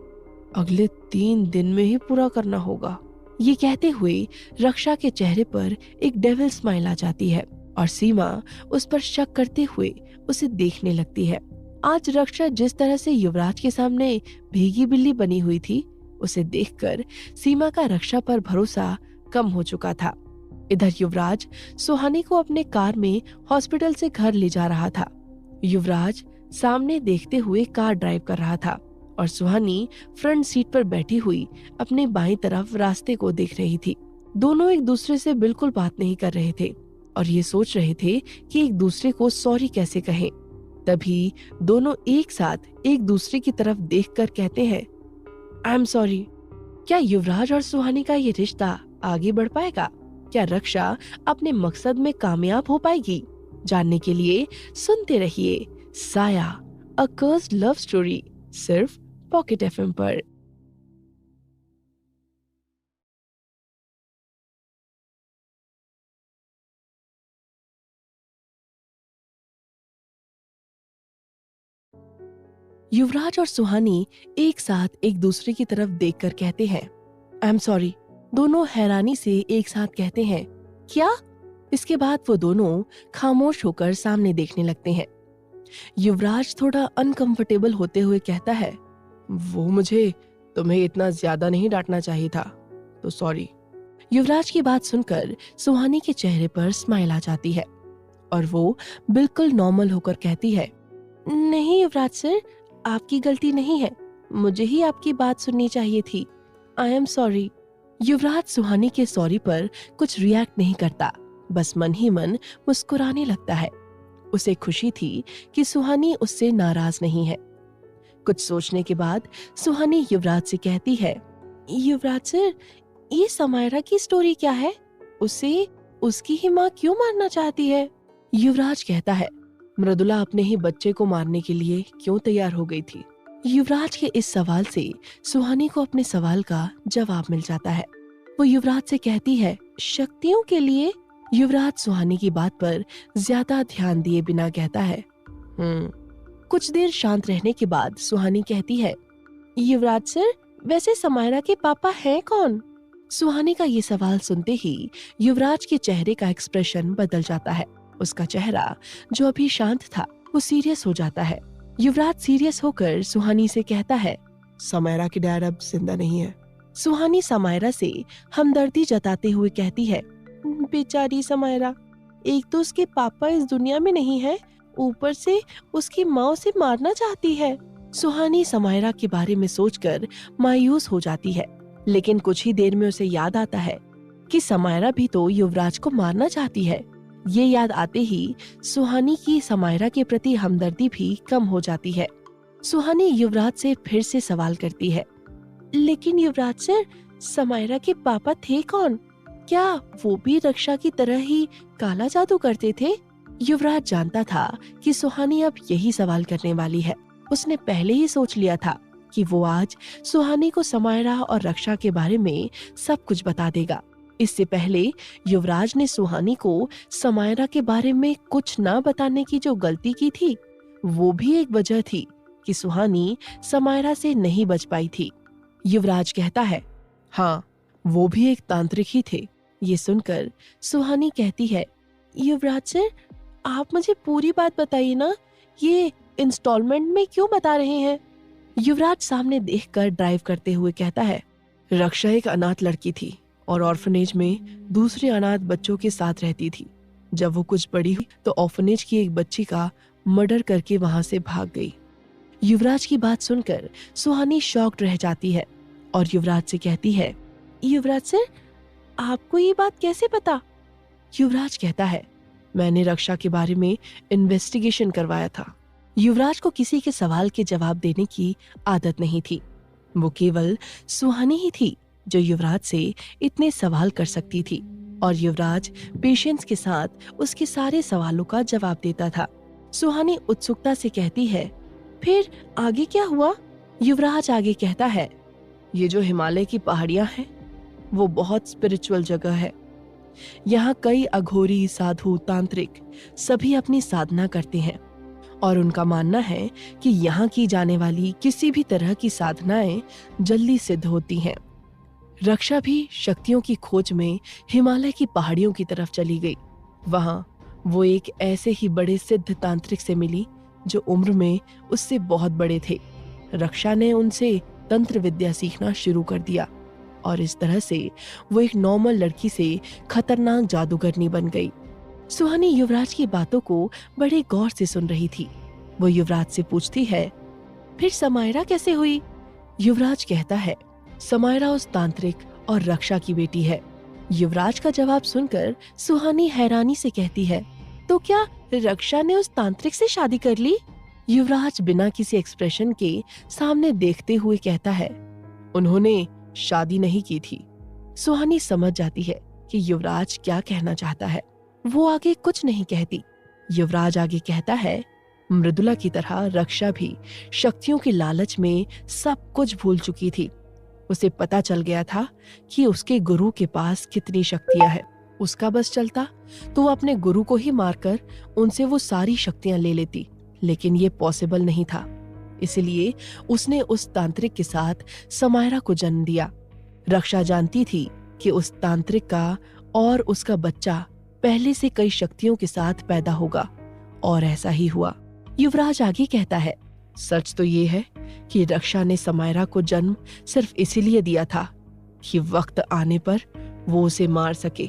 अगले 3 दिन में ही पूरा करना होगा। ये कहते हुए रक्षा के चेहरे पर एक डेविल स्माइल आ जाती है और सीमा उस पर शक करते हुए उसे देखने लगती है। आज रक्षा जिस तरह से युवराज के सामने भीगी बिल्ली बनी हुई थी, उसे देखकर सीमा का रक्षा पर भरोसा कम हो चुका था। इधर युवराज सुहानी को अपने कार में हॉस्पिटल से घर ले जा रहा था। युवराज सामने देखते हुए कार ड्राइव कर रहा था और सुहानी फ्रंट सीट पर बैठी हुई अपने बाईं तरफ रास्ते को देख रही थी। दोनों एक दूसरे से बिल्कुल बात नहीं कर रहे थे और ये सोच रहे थे कि एक दूसरे को सॉरी कैसे कहें। तभी दोनों एक साथ एक दूसरे की तरफ देखकर कहते हैं, आई एम सॉरी। क्या युवराज और सुहानी का ये रिश्ता आगे बढ़ पाएगा? क्या रक्षा अपने मकसद में कामयाब हो पाएगी? जानने के लिए सुनते रहिए साया, अ कर्स्ड लव स्टोरी, सिर्फ पॉकेट एफएम पर। युवराज और सुहानी एक साथ एक दूसरे की तरफ देखकर कहते हैं, आई एम सॉरी। दोनों हैरानी से एक साथ कहते हैं, क्या? इसके बाद वो दोनों खामोश होकर सामने देखने लगते हैं। युवराज थोड़ा अनकंफर्टेबल होते हुए कहता है, वो मुझे तुम्हें इतना ज्यादा नहीं डांटना चाहिए था, तो सॉरी। युवराज की बात सुनकर सुहानी के चेहरे पर स्माइल आ जाती है और वो बिल्कुल नॉर्मल होकर कहती है, नहीं युवराज सर, आपकी गलती नहीं है, मुझे ही आपकी बात सुननी चाहिए थी। I am sorry. युवराज सुहानी के सॉरी पर कुछ रिएक्ट नहीं करता, बस मन ही मन मुस्कुराने लगता है। उसे खुशी थी कि सुहानी उससे नाराज नहीं है। कुछ सोचने के बाद सुहानी युवराज से कहती है, युवराज सर, ये समायरा की स्टोरी क्या है? उसे उसकी ही माँ क्यों मारना चाहती है? युवराज कहता है, मृदुला अपने ही बच्चे को मारने के लिए क्यों तैयार हो गई थी? युवराज के इस सवाल से सुहानी को अपने सवाल का जवाब मिल जाता है। वो युवराज से कहती है, शक्तियों के लिए? युवराज सुहानी की बात पर ज्यादा ध्यान दिए बिना कहता है, कुछ देर शांत रहने के बाद सुहानी कहती है, युवराज सर, वैसे समायरा के पापा हैं कौन? सुहानी का ये सवाल सुनते ही युवराज के चेहरे का एक्सप्रेशन बदल जाता है। उसका चेहरा जो अभी शांत था वो सीरियस हो जाता है। युवराज सीरियस होकर सुहानी से कहता है, समायरा के डैड अब जिंदा नहीं है। सुहानी समायरा से हमदर्दी जताते हुए कहती है, बेचारी समायरा, एक तो उसके पापा इस दुनिया में नहीं है, ऊपर से उसकी माँ उसे मारना चाहती है। सुहानी समायरा के बारे में सोचकर मायूस हो जाती है, लेकिन कुछ ही देर में उसे याद आता है कि समायरा भी तो युवराज को मारना चाहती है। ये याद आते ही सुहानी की समायरा के प्रति हमदर्दी भी कम हो जाती है। सुहानी युवराज से फिर से सवाल करती है, लेकिन युवराज सर, समायरा के पापा थे कौन? क्या वो भी रक्षा की तरह ही काला जादू करते थे? युवराज जानता था कि सुहानी अब यही सवाल करने वाली है। उसने पहले ही सोच लिया था कि वो आज सुहानी को समायरा और रक्षा के बारे में सब कुछ बता देगा। इससे पहले युवराज ने सुहानी को समायरा के बारे में कुछ ना बताने की जो गलती की थी, वो भी एक वजह थी कि सुहानी समायरा से नहीं बच पाई थी। युवराज कहता है, हाँ, वो भी एक तांत्रिक ही थे। ये सुनकर सुहानी कहती है, युवराज सर, आप मुझे पूरी बात बताइए ना, ये इंस्टॉलमेंट में क्यों बता रहे हैं? युवराज सामने देखकर ड्राइव करते हुए कहता है, रक्षा एक अनाथ लड़की थी और ऑर्फनेज में दूसरे अनाथ बच्चों के साथ रहती थी। जब वो कुछ बड़ी हुई तो ऑर्फनेज की एक बच्ची का मर्डर करके वहां से भाग गई। युवराज की बात सुनकर सुहानी शॉक्ड रह जाती है और युवराज से कहती है, युवराज सर, आपको ये बात कैसे पता? युवराज कहता है, मैंने रक्षा के बारे में इन्वेस्टिगेशन करवाया था। युवराज को किसी के सवाल के जवाब देने की आदत नहीं थी। वो केवल सुहानी ही थी जो युवराज से इतने सवाल कर सकती थी और युवराज पेशेंस के साथ उसके सारे सवालों का जवाब देता था। सुहानी उत्सुकता से कहती है, फिर आगे क्या हुआ? युवराज आगे कहता है, ये जो हिमालय की पहाड़ियां हैं, वो बहुत स्पिरिचुअल जगह है। यहाँ कई अघोरी, साधु, तांत्रिक सभी अपनी साधना करते हैं और उनका मानना है कि यहाँ की जाने वाली किसी भी तरह की साधनाएं जल्दी सिद्ध होती हैं। रक्षा भी शक्तियों की खोज में हिमालय की पहाड़ियों की तरफ चली गई। वहां वो एक ऐसे ही बड़े सिद्ध तांत्रिक से मिली जो उम्र में उससे बहुत बड़े थे। रक्षा ने उनसे तंत्र विद्या सीखना शुरू कर दिया और इस तरह से वो एक नॉर्मल लड़की से खतरनाक जादूगरनी बन गई। सुहानी युवराज की बातों को बड़े गौर से सुन रही थी। वो युवराज से पूछती है, फिर समायरा कैसे हुई? युवराज कहता है, समायरा उस तांत्रिक और रक्षा की बेटी है। युवराज का जवाब सुनकर सुहानी हैरानी से कहती है, तो क्या रक्षा ने उस तांत्रिक से शादी कर ली? युवराज बिना किसी एक्सप्रेशन के सामने देखते हुए कहता है, उन्होंने शादी नहीं की थी। सुहानी समझ जाती है कि युवराज क्या कहना चाहता है। वो आगे कुछ नहीं कहती। युवराज आगे कहता है, मृदुला की तरह रक्षा भी शक्तियों के लालच में सब कुछ भूल चुकी थी। उसे पता चल गया था कि उसके गुरु के पास कितनी शक्तियां हैं। उसका बस चलता तो वो अपने गुरु को ही मारकर उनसे वो सारी शक्तियां ले लेती, लेकिन ये पॉसिबल नहीं था। इसलिए उसने उस तांत्रिक के साथ समायरा को जन्म दिया। रक्षा जानती थी कि उस तांत्रिक का और उसका बच्चा पहले से कई शक्तियों के साथ पैदा होगा। और ऐसा ही हुआ। युवराज आगे कहता है, सच तो ये है कि रक्षा ने समायरा को जन्म सिर्फ इसीलिए दिया था कि वक्त आने पर वो उसे मार सके।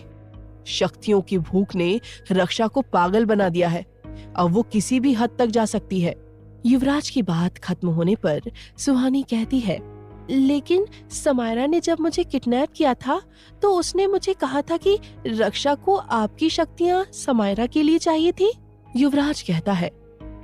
शक्तियों की भूख ने रक्षा को पागल बना दिया है। अब वो किसी भी हद तक जा सकती है। युवराज की बात खत्म होने पर सुहानी कहती है, लेकिन समायरा ने जब मुझे किडनैप किया था तो उसने मुझे कहा था कि रक्षा को आपकी शक्तियां समायरा के लिए चाहिए थी। युवराज कहता है,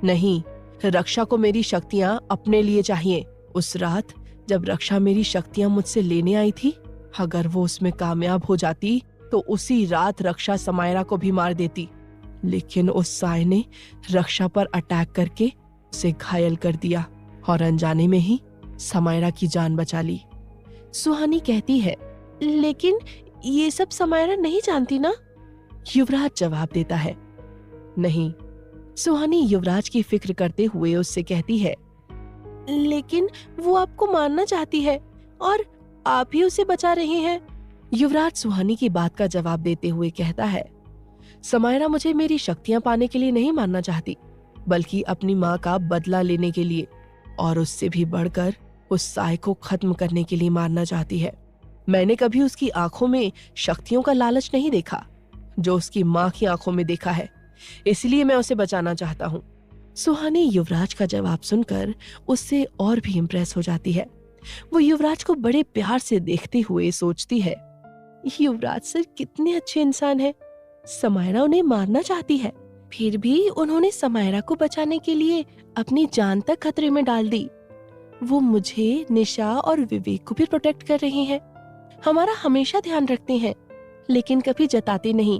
नहीं, रक्षा को मेरी शक्तियां अपने लिए चाहिए। उस रात जब रक्षा मेरी शक्तियां मुझसे लेने आई थी, अगर वो उसमें कामयाब हो जाती तो उसी रात रक्षा समायरा को भी मार देती। लेकिन उस साय ने रक्षा पर अटैक करके उसे घायल कर दिया और अनजाने में ही समायरा की जान बचा ली। सुहानी कहती है, लेकिन ये सब समायरा नहीं जानती ना? युवराज जवाब देता है, नहीं। सुहानी युवराज की फिक्र करते हुए उससे कहती है, लेकिन वो आपको मारना चाहती है और आप ही उसे बचा रहे हैं। युवराज सुहानी की बात का जवाब देते हुए कहता है, समायरा मुझे मेरी शक्तियां पाने के लिए नहीं मारना चाहती, बल्कि अपनी माँ का बदला लेने के लिए, और उससे भी बढ़कर उस साय को खत्म करने के लिए मारना चाहती है। मैंने कभी उसकी आंखों में शक्तियों का लालच नहीं देखा जो उसकी माँ की आंखों में देखा है, इसलिए मैं उसे बचाना चाहता हूँ। सुहानी युवराज का जवाब सुनकर उससे और भी इम्प्रेस हो जाती है। वो युवराज को बड़े प्यार से देखते हुए सोचती है, युवराज सर कितने अच्छे इंसान हैं। समायरा उन्हें मारना चाहती है, फिर भी उन्होंने समायरा को बचाने के लिए अपनी जान तक खतरे में डाल दी। वो मुझे, निशा और विवेक को भी प्रोटेक्ट कर रहे हैं। हमारा हमेशा ध्यान रखते हैं, लेकिन कभी जताते नहीं।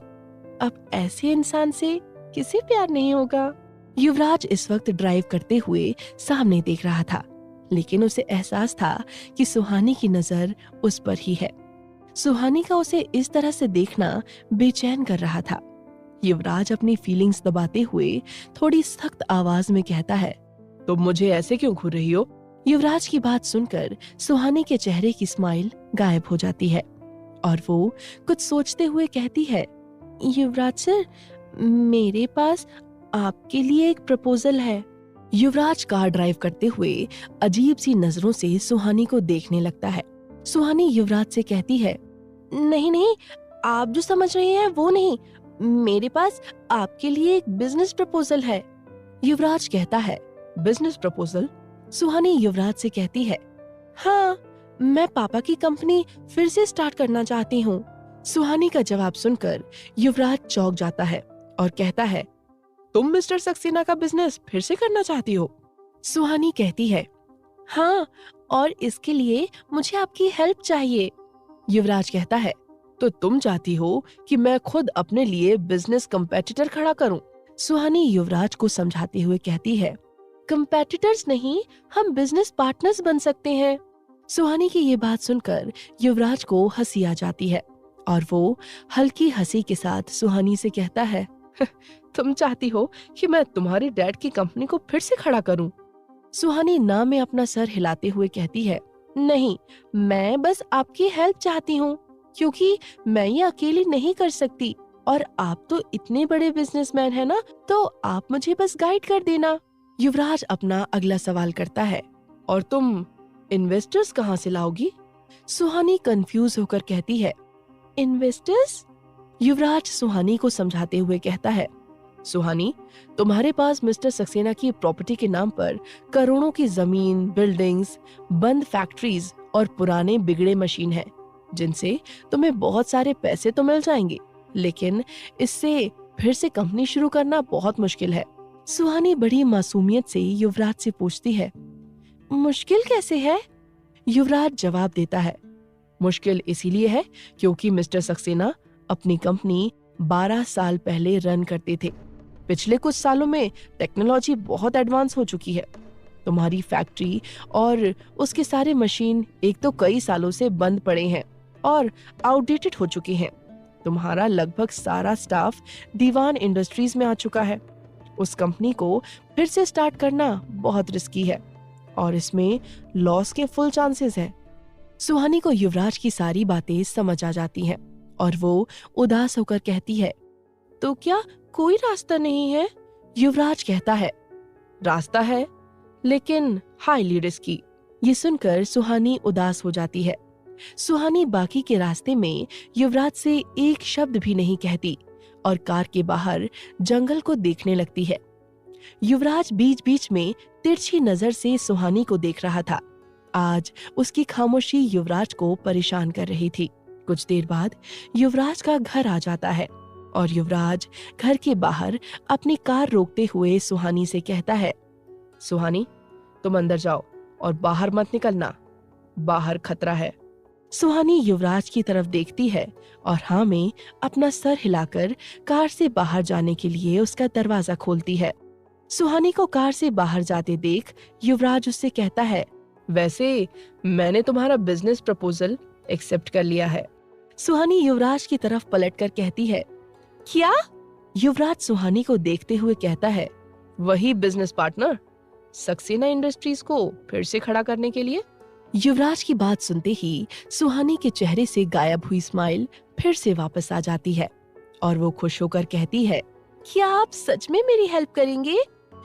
अब ऐसे इंसान से किसे प्यार नहीं होगा। युवराज इस वक्त ड्राइव करते हुए सामने देख रहा था, लेकिन उसे एहसास था कि सुहानी की नजर उस पर ही है। सुहानी का उसे इस तरह से देखना बेचैन कर रहा था। युवराज अपनी फीलिंग्स दबाते हुए थोड़ी सख्त आवाज में कहता है, तुम मुझे ऐसे क्यों घूर रही हो? युवराज की बात सुनकर सुहानी के चेहरे की स्माइल गायब हो जाती है और वो कुछ सोचते हुए कहती है, युवराज सर, मेरे पास आपके लिए एक प्रपोजल है। युवराज कार ड्राइव करते हुए अजीब सी नजरों से सुहानी को देखने लगता है। सुहानी युवराज से कहती है, नहीं नहीं, आप जो समझ रहे हैं वो नहीं, मेरे पास आपके लिए एक बिजनेस प्रपोजल है। युवराज कहता है, बिजनेस प्रपोजल? सुहानी युवराज से कहती है, हाँ, मैं पापा की कंपनी फिर से स्टार्ट करना चाहती हूँ। सुहानी का जवाब सुनकर युवराज चौंक जाता है और कहता है, तुम मिस्टर सक्सेना का बिजनेस फिर से करना चाहती हो? सुहानी कहती है, हाँ, और इसके लिए मुझे आपकी हेल्प चाहिए। युवराज कहता है, तो तुम चाहती हो कि मैं खुद अपने लिए बिजनेस कंपेटिटर खड़ा करूं? सुहानी युवराज को समझाते हुए कहती है, कंपेटिटर्स नहीं, हम बिजनेस पार्टनर्स बन सकते हैं। सुहानी की ये बात सुनकर युवराज को हंसी आ जाती है और वो हल्की हंसी के साथ सुहानी से कहता है, तुम चाहती हो कि मैं तुम्हारी डैड की कंपनी को फिर से खड़ा करूं? सुहानी ना में अपना सर हिलाते हुए कहती है, नहीं, मैं बस आपकी हेल्प चाहती हूँ, क्योंकि मैं ये अकेली नहीं कर सकती और आप तो इतने बड़े बिजनेसमैन हैं ना, तो आप मुझे बस गाइड कर देना। युवराज अपना अगला सवाल करता है, और तुम इन्वेस्टर्स कहाँ से लाओगी? सुहानी कंफ्यूज होकर कहती है, इन्वेस्टर्स? युवराज सुहानी को समझाते हुए कहता है, सुहानी, तुम्हारे पास मिस्टर सक्सेना की प्रॉपर्टी के नाम पर करोड़ों की जमीन, बिल्डिंग्स, बंद फैक्ट्रीज और पुराने बिगड़े मशीन हैं, जिनसे तुम्हें बहुत सारे पैसे तो मिल जाएंगे, लेकिन इससे फिर से कंपनी शुरू करना बहुत मुश्किल है। सुहानी बड़ी मासूमियत से युवराज से पूछती है, मुश्किल कैसे है? युवराज जवाब देता है, मुश्किल इसीलिए है क्योंकि मिस्टर सक्सेना अपनी कंपनी 12 साल पहले रन करते थे। पिछले कुछ सालों में टेक्नोलॉजी बहुत एडवांस हो चुकी है। तुम्हारी फैक्ट्री और उसके सारे मशीन एक तो कई सालों से बंद पड़े हैं और आउटडेटेड हो चुके हैं। तुम्हारा लगभग सारा स्टाफ दीवान इंडस्ट्रीज में आ चुका है। उस कंपनी को फिर से स्टार्ट करना बहुत रिस्की है और इसमें लॉस के फुल चांसेस हैं। सुहानी को युवराज की सारी बातें समझ आ जाती हैं और वो उदास होकर कहती है, तो क्या कोई रास्ता नहीं है? युवराज कहता है, रास्ता है, लेकिन हाईली रिस्की। ये सुनकर सुहानी उदास हो जाती है। सुहानी बाकी के रास्ते में युवराज से एक शब्द भी नहीं कहती और कार के बाहर जंगल को देखने लगती है। युवराज बीच बीच में तिरछी नजर से सुहानी को देख रहा था। आज उसकी खामोशी युवराज को परेशान कर रही थी। कुछ देर बाद युवराज का घर आ जाता है और युवराज घर के बाहर अपनी कार रोकते हुए सुहानी से कहता है, सुहानी, तुम अंदर जाओ और बाहर मत निकलना, बाहर खतरा है। सुहानी युवराज की तरफ देखती है और हाँ में अपना सर हिलाकर कार से बाहर जाने के लिए उसका दरवाजा खोलती है। सुहानी को कार से बाहर जाते देख युवराज उससे कहता है, वैसे मैंने तुम्हारा बिजनेस प्रपोजल एक्सेप्ट कर लिया है। सुहानी युवराज की तरफ पलटकर कहती है, क्या? युवराज सुहानी को देखते हुए कहता है, वही बिजनेस पार्टनर, सक्सेना इंडस्ट्रीज को फिर से खड़ा करने के लिए। युवराज की बात सुनते ही सुहानी के चेहरे से गायब हुई स्माइल फिर से वापस आ जाती है और वो खुश होकर कहती है, क्या आप सच में मेरी हेल्प करेंगे?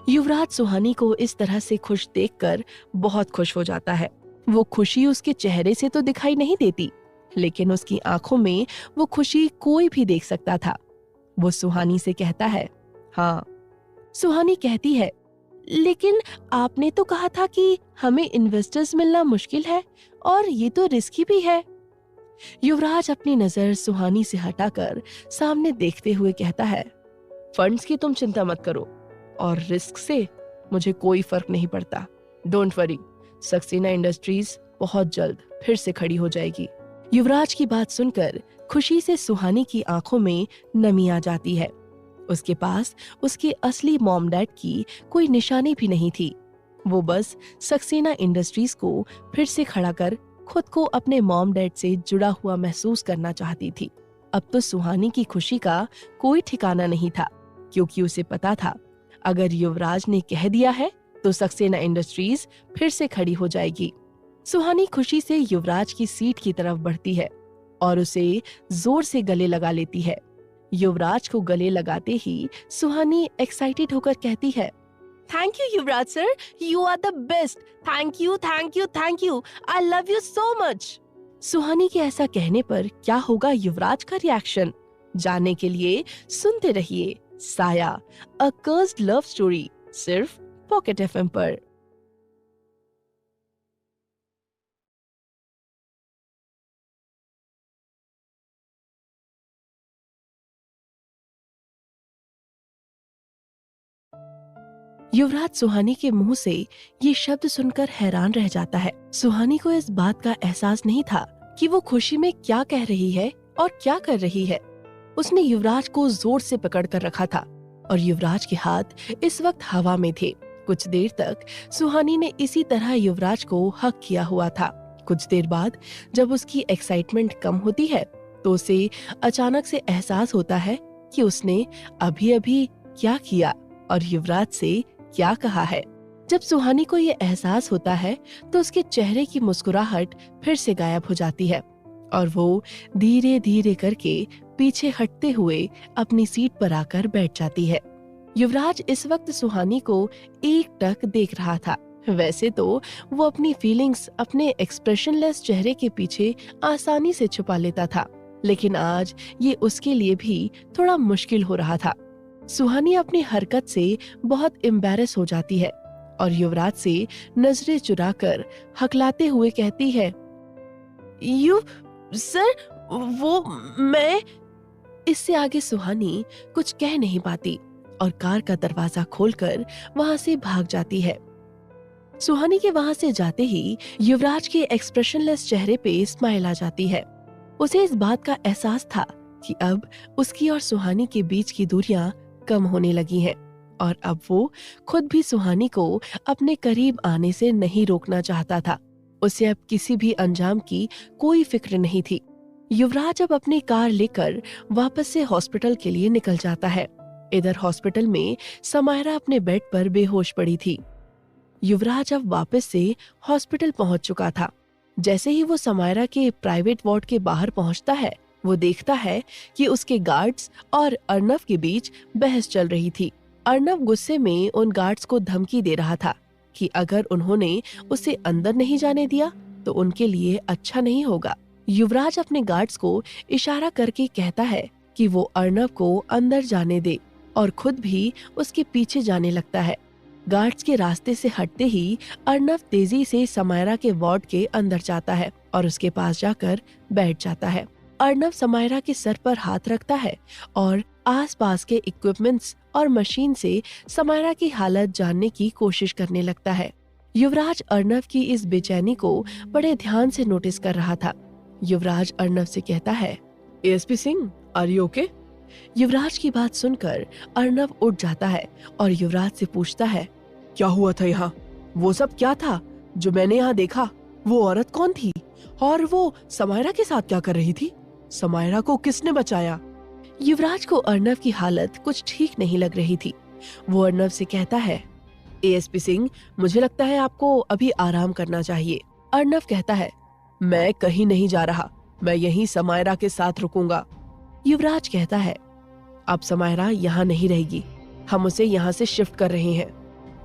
युवराज सुहानी को इस तरह से खुश देखकर बहुत खुश हो जाता है। वो खुशी उसके चेहरे से तो दिखाई नहीं देती, लेकिन उसकी आंखों में वो खुशी कोई भी देख सकता था। वो सुहानी से कहता है, हाँ। सुहानी कहती है, लेकिन आपने तो कहा था कि हमें इन्वेस्टर्स मिलना मुश्किल है और ये तो रिस्की भी है। युवराज अपनी नजर सुहानी से हटाकर सामने देखते हुए कहता है, फंड्स की तुम चिंता मत करो और रिस्क से मुझे कोई फर्क नहीं पड़ता। डोंट वरी, सक्सेना इंडस्ट्रीज बहुत जल्द फिर से खड़ी हो जाएगी। युवराज की बात सुनकर खुशी से सुहानी की आंखों में नमी आ जाती है। उसके पास उसके असली मॉम डैड की कोई निशानी भी नहीं थी। वो बस सक्सेना इंडस्ट्रीज को फिर से खड़ा कर खुद को अपने मॉम डैड से जुड़ा हुआ महसूस करना चाहती थी। अब तो सुहानी की खुशी का कोई ठिकाना नहीं था, क्योंकि उसे पता था अगर युवराज ने कह दिया है तो सक्सेना इंडस्ट्रीज फिर से खड़ी हो जाएगी। सुहानी खुशी से युवराज की सीट की तरफ बढ़ती है और उसे जोर से गले लगा लेती है। युवराज को गले लगाते ही सुहानी एक्साइटेड होकर कहती है, thank you Yuvraj sir, you are the best. Thank you, thank you, thank you, I love you so much. Suhani के ऐसा कहने पर क्या होगा युवराज का रिएक्शन, जानने के लिए सुनते रहिए साया, अ कर्स्ड लव स्टोरी, सिर्फ पॉकेट एफएम पर। युवराज सुहानी के मुंह से ये शब्द सुनकर हैरान रह जाता है। सुहानी को इस बात का एहसास नहीं था कि वो खुशी में क्या कह रही है और क्या कर रही है। उसने युवराज को जोर से पकड़ कर रखा था और युवराज के हाथ इस वक्त हवा में थे। कुछ देर तक सुहानी ने इसी तरह युवराज को हक किया हुआ था। कुछ देर बाद जब उसकी एक्साइटमेंट कम होती है तो उसे अचानक से एहसास होता है कि उसने अभी अभी क्या किया और युवराज से क्या कहा है। जब सुहानी को ये एहसास होता है तो उसके चेहरे की मुस्कुराहट फिर से गायब हो जाती है और वो धीरे धीरे करके पीछे हटते हुए अपनी सीट पर आकर बैठ जाती है। युवराज इस वक्त सुहानी को एकटक देख रहा था। वैसे तो वो अपनी फीलिंग्स अपने एक्सप्रेशनलेस चेहरे के पीछे आसानी से छुपा लेता था, लेकिन आज ये उसके लिए भी थोड़ा मुश्किल हो रहा था। सुहानी अपनी हरकत से बहुत एम्बैरेस हो जाती है और युवराज से नजरें चुराकर हकलाते हुए कहती है, यू सर, वो मैं। इससे आगे सुहानी कुछ कह नहीं पाती और कार का दरवाजा खोलकर वहां से भाग जाती है। सुहानी के वहां से जाते ही युवराज के एक्सप्रेशनलेस चेहरे पे स्माइल आ जाती है। उसे इस बात का एहसास था कि अब उसकी और सुहानी के बीच की दूरियां कम होने लगी हैं और अब वो खुद भी सुहानी को अपने करीब आने से नहीं रोकना चाहता था। उसे अब किसी भी अंजाम की कोई फिक्र नहीं थी। युवराज अब अपनी कार लेकर वापस से हॉस्पिटल के लिए निकल जाता है। इधर हॉस्पिटल में समायरा अपने बेड पर बेहोश पड़ी थी। युवराज अब वापस से हॉस्पिटल पहुंच चुका था। जैसे ही वो समायरा के प्राइवेट वार्ड के बाहर पहुंचता है, वो देखता है कि उसके गार्ड्स और अर्नव के बीच बहस चल रही थी। अर्नव गुस्से में उन गार्ड्स को धमकी दे रहा था कि अगर उन्होंने उसे अंदर नहीं जाने दिया तो उनके लिए अच्छा नहीं होगा। युवराज अपने गार्ड्स को इशारा करके कहता है कि वो अर्नव को अंदर जाने दे और खुद भी उसके पीछे जाने लगता है। गार्ड्स के रास्ते से हटते ही अर्नव तेजी से समायरा के वार्ड के अंदर जाता है और उसके पास जाकर बैठ जाता है। अर्नव समायरा के सर पर हाथ रखता है और आसपास के इक्विपमेंट्स और मशीन से समायरा की हालत जानने की कोशिश करने लगता है। युवराज अर्नव की इस बेचैनी को बड़े ध्यान से नोटिस कर रहा था। युवराज अर्नव से कहता है, ASP Singh, are you okay? Yuvraj की बात सुनकर अर्नव उठ जाता है और युवराज से पूछता है, क्या हुआ था यहाँ? वो सब क्या था जो मैंने यहाँ देखा? वो औरत कौन थी और वो समायरा के साथ क्या कर रही थी? समायरा को किसने बचाया? युवराज को अर्नव की हालत कुछ ठीक नहीं लग रही थी। वो अर्नव से कहता है, एएसपी सिंह, मुझे लगता है आपको अभी आराम करना चाहिए। अर्नव कहता है, मैं कहीं नहीं जा रहा, मैं यहीं समायरा के साथ रुकूंगा। युवराज कहता है, अब समायरा यहाँ नहीं रहेगी, हम उसे यहाँ से शिफ्ट कर रहे हैं।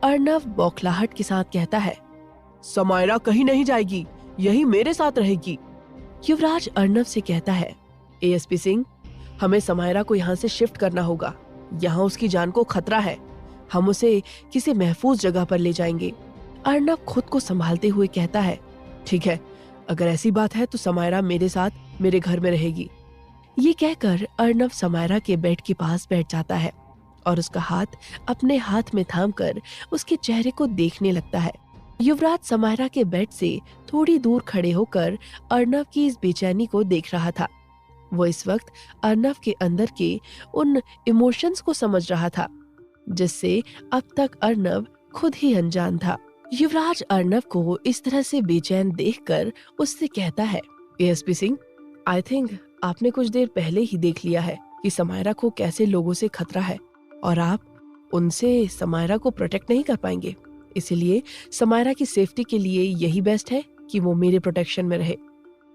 अर्नव बौखलाहट के साथ कहता है, समायरा कहीं नहीं जाएगी, यही मेरे साथ रहेगी। युवराज अर्नव से कहता है, एएसपी सिंह, हमें समायरा को यहाँ से शिफ्ट करना होगा, यहाँ उसकी जान को खतरा है, हम उसे किसी महफूज जगह पर ले जाएंगे। अर्नव खुद को संभालते हुए कहता है, ठीक है, अगर ऐसी बात है तो समायरा मेरे साथ मेरे घर में रहेगी। ये कहकर अर्नव समायरा के बेड के पास बैठ जाता है और उसका हाथ अपने हाथ में थामकर उसके चेहरे को देखने लगता है। युवराज समायरा के बेड से थोड़ी दूर खड़े होकर अर्नव की इस बेचैनी को देख रहा था। वो इस वक्त अर्नव के अंदर के उन इमोशंस को समझ रहा था जिससे अब तक अर्नव खुद ही अनजान था। युवराज अर्नव को इस तरह से बेचैन देखकर उससे कहता है, एएसपी सिंह, आई थिंक आपने कुछ देर पहले ही देख लिया है कि समायरा को कैसे लोगों से खतरा है और आप उनसे समायरा को प्रोटेक्ट नहीं कर पाएंगे। इसीलिए समायरा की सेफ्टी के लिए यही बेस्ट है कि वो मेरे प्रोटेक्शन में रहे।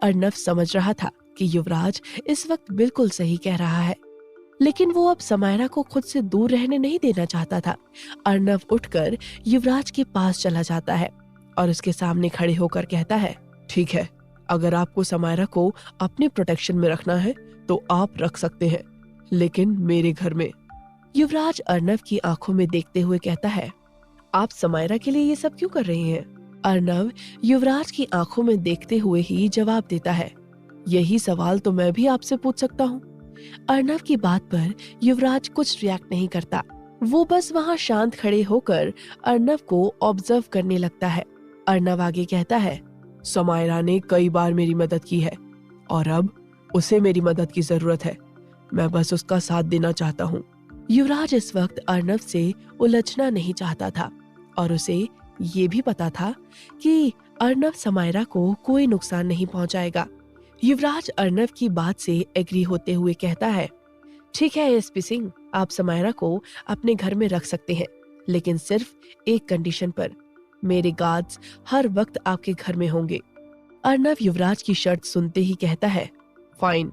अर्नव समझ रहा था कि युवराज इस वक्त बिल्कुल सही कह रहा है, लेकिन वो अब समायरा को खुद से दूर रहने नहीं देना चाहता था। अर्नव उठकर युवराज के पास चला जाता है और उसके सामने खड़े होकर कहता है, ठीक है, अगर आपको समायरा को अपने प्रोटेक्शन में रखना है तो आप रख सकते हैं, लेकिन मेरे घर में। युवराज अर्नव की आंखों में देखते हुए कहता है, आप समायरा के लिए ये सब क्यों कर रही हैं? अर्नव युवराज की आंखों में देखते हुए ही जवाब देता है, यही सवाल तो मैं भी आपसे पूछ सकता हूँ। अर्नव की बात पर युवराज कुछ रिएक्ट नहीं करता। वो बस वहाँ शांत खड़े होकर अर्नव को ऑब्जर्व करने लगता है। अर्नव आगे कहता है, समायरा ने कई बार मेरी मदद की है और अब उसे मेरी मदद की जरूरत है, मैं बस उसका साथ देना चाहता हूँ। युवराज इस वक्त अर्नव से उलझना नहीं चाहता था और उसे ये भी पता था कि अर्नव समायरा को कोई नुकसान नहीं पहुंचाएगा। युवराज अर्नव की बात से एग्री होते हुए कहता है, ठीक है एएसपी सिंह, आप समायरा को अपने घर में रख सकते हैं, लेकिन सिर्फ एक कंडीशन पर, मेरे गार्ड्स हर वक्त आपके घर में होंगे। अर्नव युवराज की शर्त सुनते ही कहता है, फाइन।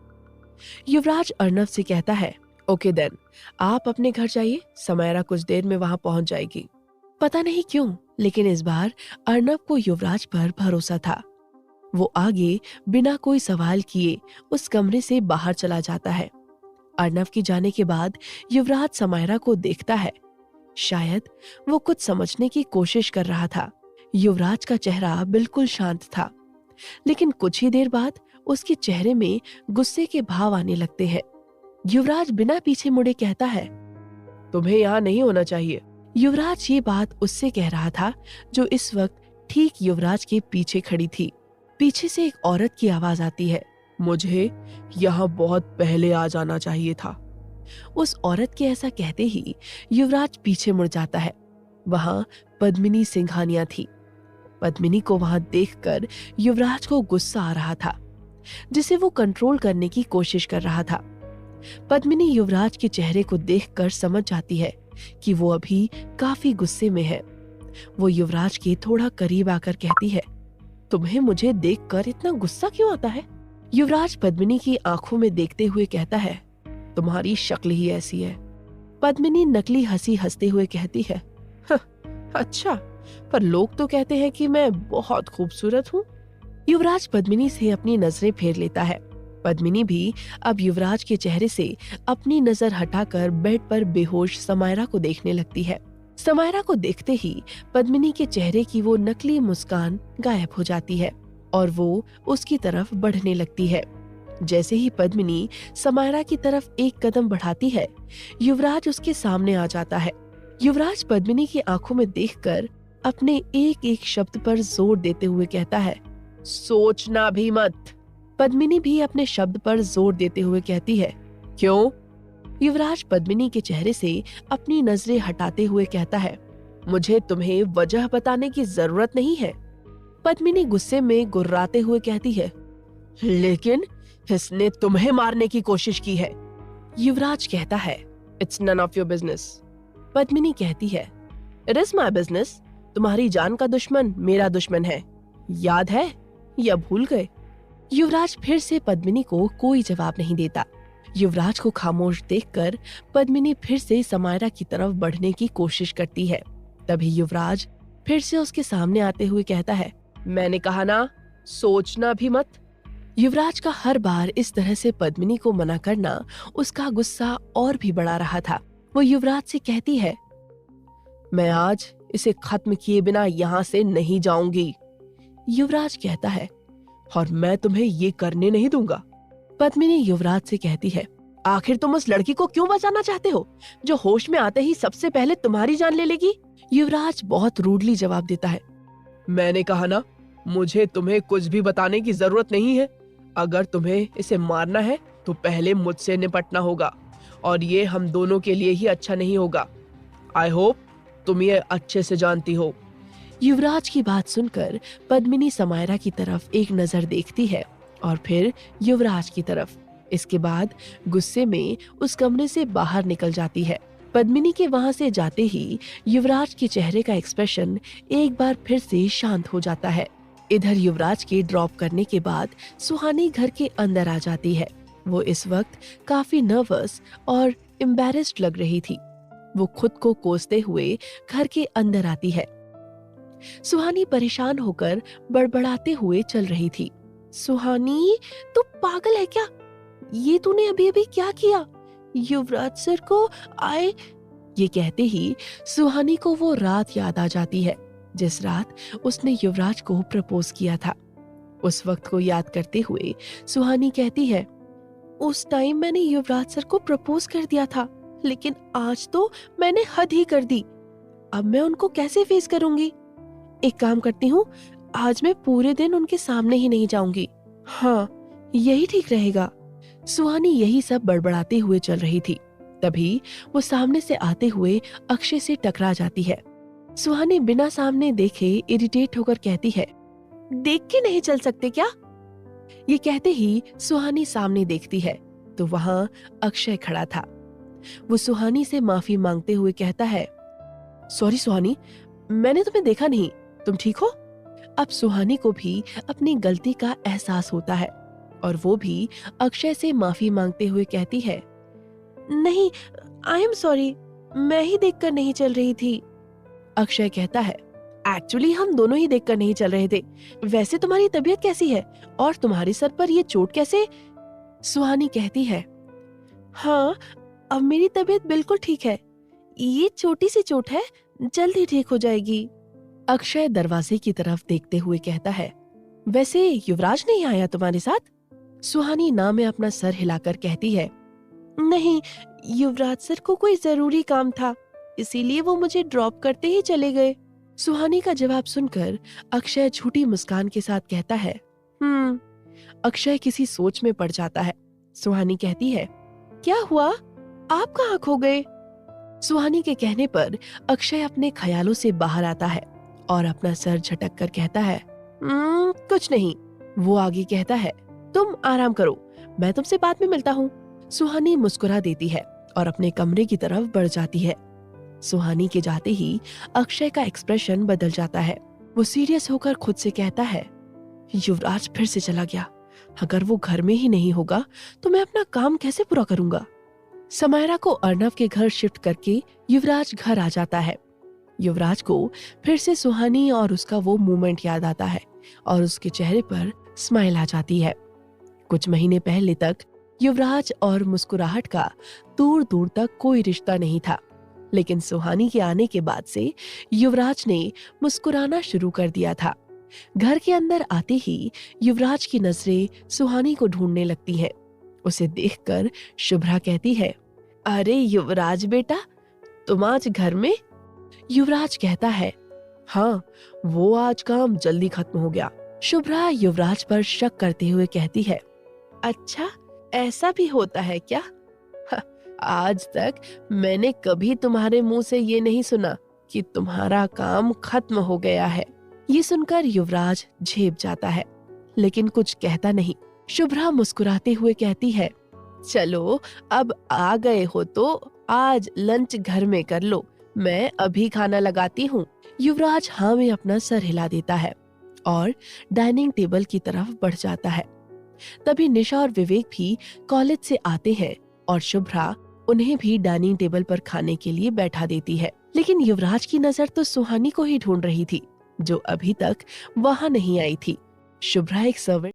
युवराज अर्नव से कहता है, ओके देन, आप अपने घर जाइए, समायरा कुछ देर में वहां पहुंच जाएगी। पता नहीं क्यों, लेकिन इस बार अर्नव को युवराज पर भरोसा था। वो आगे बिना कोई सवाल किए उस कमरे से बाहर चला जाता है। अर्नव के जाने के बाद युवराज समायरा को देखता है। शायद वो कुछ समझने की कोशिश कर रहा था। युवराज का चेहरा बिल्कुल शांत था, लेकिन कुछ ही देर बाद उसके चेहरे में गुस्से के भाव आने लगते हैं। युवराज बिना पीछे मुड़े कहता है, तुम्हें यहाँ नहीं होना चाहिए। युवराज ये बात उससे कह रहा था जो इस वक्त ठीक युवराज के पीछे खड़ी थी। पीछे से एक औरत की आवाज आती है, मुझे यहाँ बहुत पहले आ जाना चाहिए था। उस औरत के ऐसा कहते ही युवराज पीछे मुड़ जाता है। वहां पद्मिनी सिंघानिया थी। पद्मिनी को वहां देखकर युवराज को गुस्सा आ रहा था, जिसे वो कंट्रोल करने की कोशिश कर रहा था। पद्मिनी युवराज के चेहरे को देखकर समझ जाती है कि वो अभी काफी गुस्से में है। वो युवराज के थोड़ा करीब आकर कहती है, तुम्हें मुझे देखकर इतना गुस्सा क्यों आता है? युवराज पद्मिनी की आंखों में देखते हुए कहता है, तुम्हारी शक्ल ही ऐसी है। पद्मिनी नकली हंसी हंसते हुए कहती है, अच्छा, पर लोग तो कहते हैं कि मैं बहुत खूबसूरत हूँ। युवराज पद्मिनी से अपनी नजरें फेर लेता है। पद्मिनी भी अब युवराज के चेहरे से अपनी नजर हटाकर बेड पर बेहोश समायरा को देखने लगती है। समायरा को देखते ही पद्मिनी के चेहरे की वो नकली मुस्कान गायब हो जाती है और वो उसकी तरफ बढ़ने लगती है। जैसे ही पद्मिनी समायरा की तरफ एक कदम बढ़ाती है, युवराज उसके सामने आ जाता है। युवराज पद्मिनी की आंखों में देखकर अपने एक एक शब्द पर जोर देते हुए कहता है, सोचना भी मत। पद्मिनी भी अपने शब्द पर जोर देते हुए कहती है, क्यों? युवराज पद्मिनी के चेहरे से अपनी नजरें हटाते हुए कहता है, मुझे तुम्हें वजह बताने की जरूरत नहीं है। पद्मिनी गुस्से में गुर्राते हुए कहती है, लेकिन इसने तुम्हें मारने की कोशिश की है। युवराज कहता है, it's none of your business. Padmini कहती है, इट इज माई बिजनेस। तुम्हारी जान का दुश्मन मेरा दुश्मन है, याद है या भूल गए? युवराज फिर से पद्मिनी को कोई जवाब नहीं देता। युवराज को खामोश देखकर पद्मिनी फिर से समायरा की तरफ बढ़ने की कोशिश करती है। तभी युवराज फिर से उसके सामने आते हुए कहता है, मैंने कहा ना, सोचना भी मत। युवराज का हर बार इस तरह से पद्मिनी को मना करना उसका गुस्सा और भी बढ़ा रहा था। वो युवराज से कहती है, मैं आज इसे खत्म किए बिना यहाँ से नहीं जाऊंगी। युवराज कहता है, और मैं तुम्हें ये करने नहीं दूंगा। पद्मिनी युवराज से कहती है, आखिर तुम उस लड़की को क्यों बचाना चाहते हो जो होश में आते ही सबसे पहले तुम्हारी जान ले लेगी? युवराज बहुत रूडली जवाब देता है, मैंने कहा ना, मुझे तुम्हें कुछ भी बताने की जरूरत नहीं है। अगर तुम्हें इसे मारना है तो पहले मुझसे निपटना होगा और ये हम दोनों के लिए ही अच्छा नहीं होगा। आई होप तुम ये अच्छे से जानती हो। युवराज की बात सुनकर पद्मिनी समायरा की तरफ एक नजर देखती है और फिर युवराज की तरफ। इसके बाद गुस्से में उस कमरे से बाहर निकल जाती है। पद्मिनी के वहां से जाते ही युवराज के चेहरे का एक्सप्रेशन एक बार फिर से शांत हो जाता है। इधर युवराज के ड्रॉप करने के बाद सुहानी घर के अंदर आ जाती है। वो इस वक्त काफी नर्वस और एम्बैरेस्ड लग रही थी। वो खुद को कोसते हुए घर के अंदर आती है। सुहानी परेशान होकर बड़बड़ाते हुए चल रही थी। सुहानी, तू पागल है क्या? ये तूने अभी अभी क्या किया? युवराज सर को आए। ये कहते ही सुहानी को वो रात याद आ जाती है जिस रात उसने युवराज को प्रपोज किया था। उस वक्त को याद करते हुए सुहानी कहती है, उस टाइम मैंने युवराज सर को प्रपोज कर दिया था, लेकिन आज तो मैंने हद ही कर दी। अब मैं उनको कैसे फेस करूंगी? एक काम करती हूँ, आज मैं पूरे दिन उनके सामने ही नहीं जाऊंगी। हाँ, यही ठीक रहेगा। सुहानी यही सब बड़बड़ाते हुए चल रही थी। तभी वो सामने से आते हुए अक्षय से टकरा जाती है। सुहानी बिना सामने देखे इरिटेट होकर कहती है, देख के नहीं चल सकते क्या? ये कहते ही सुहानी सामने देखती है तो वहां अक्षय खड़ा था। वो सुहानी से माफी मांगते हुए कहता है, सॉरी सुहानी, मैंने तुम्हें देखा नहीं, तुम ठीक हो? अब सुहानी को भी अपनी गलती का एहसास होता है और वो भी अक्षय से माफी मांगते हुए कहती है, नहीं, आई एम सॉरी, मैं ही देखकर नहीं चल रही थी। अक्षय कहता है, एक्चुअली हम दोनों ही देखकर नहीं चल रहे थे। वैसे तुम्हारी तबीयत कैसी है और तुम्हारे सर पर ये चोट कैसे? सुहानी कहती है, हाँ, अब मेरी तबीयत बिल्कुल ठीक है। ये छोटी सी चोट है, जल्द ही ठीक हो जाएगी। अक्षय दरवाजे की तरफ देखते हुए कहता है, वैसे युवराज नहीं आया तुम्हारे साथ? सुहानी ना में अपना सर हिलाकर कहती है, नहीं, युवराज सर को कोई जरूरी काम था, इसीलिए वो मुझे ड्रॉप करते ही चले गए। सुहानी का जवाब सुनकर अक्षय झूठी मुस्कान के साथ कहता है, अक्षय किसी सोच में पड़ जाता है। सुहानी कहती है, क्या हुआ, आप कहाँ खो गए? सुहानी के कहने पर अक्षय अपने ख्यालों से बाहर आता है और अपना सर झटक कर कहता है, कुछ नहीं। वो आगे कहता है, तुम आराम करो, मैं तुमसे बाद में मिलता हूँ। सुहानी मुस्कुरा देती है और अपने कमरे की तरफ बढ़ जाती है। सुहानी के जाते ही अक्षय का एक्सप्रेशन बदल जाता है। वो सीरियस होकर खुद से कहता है, युवराज फिर से चला गया। अगर वो घर में ही नहीं होगा तो मैं अपना काम कैसे पूरा करूंगा। समायरा को अर्नव के घर शिफ्ट करके युवराज घर आ जाता है। युवराज को फिर से सुहानी और उसका वो मोमेंट याद आता है और उसके चेहरे पर स्माइल आ जाती है। कुछ महीने पहले तक युवराज और मुस्कुराहट का दूर दूर तक कोई रिश्ता नहीं था, लेकिन सुहानी के आने के बाद से युवराज ने मुस्कुराना शुरू कर दिया था। घर के अंदर आते ही युवराज की नजरें सुहानी को ढूंढने लगती हैं। उसे देखकर शुभ्रा कहती है, अरे युवराज बेटा, तुम आज घर में? युवराज कहता है, हाँ, वो आज काम जल्दी खत्म हो गया। शुभ्रा युवराज पर शक करते हुए कहती है, अच्छा, ऐसा भी होता है क्या? आज तक मैंने कभी तुम्हारे मुंह से ये नहीं सुना कि तुम्हारा काम खत्म हो गया है। ये सुनकर युवराज झेप जाता है, लेकिन कुछ कहता नहीं। शुभ्रा मुस्कुराते हुए कहती है, चलो अब आ गए हो तो आज लंच घर में कर लो, मैं अभी खाना लगाती हूँ। युवराज हाँ में अपना सर हिला देता है और डाइनिंग टेबल की तरफ बढ़ जाता है। तभी निशा और विवेक भी कॉलेज से आते हैं और शुभ्रा उन्हें भी डाइनिंग टेबल पर खाने के लिए बैठा देती है। लेकिन युवराज की नजर तो सुहानी को ही ढूंढ रही थी, जो अभी तक वहां नहीं आई थी। शुभ्रा एक सर्वेंट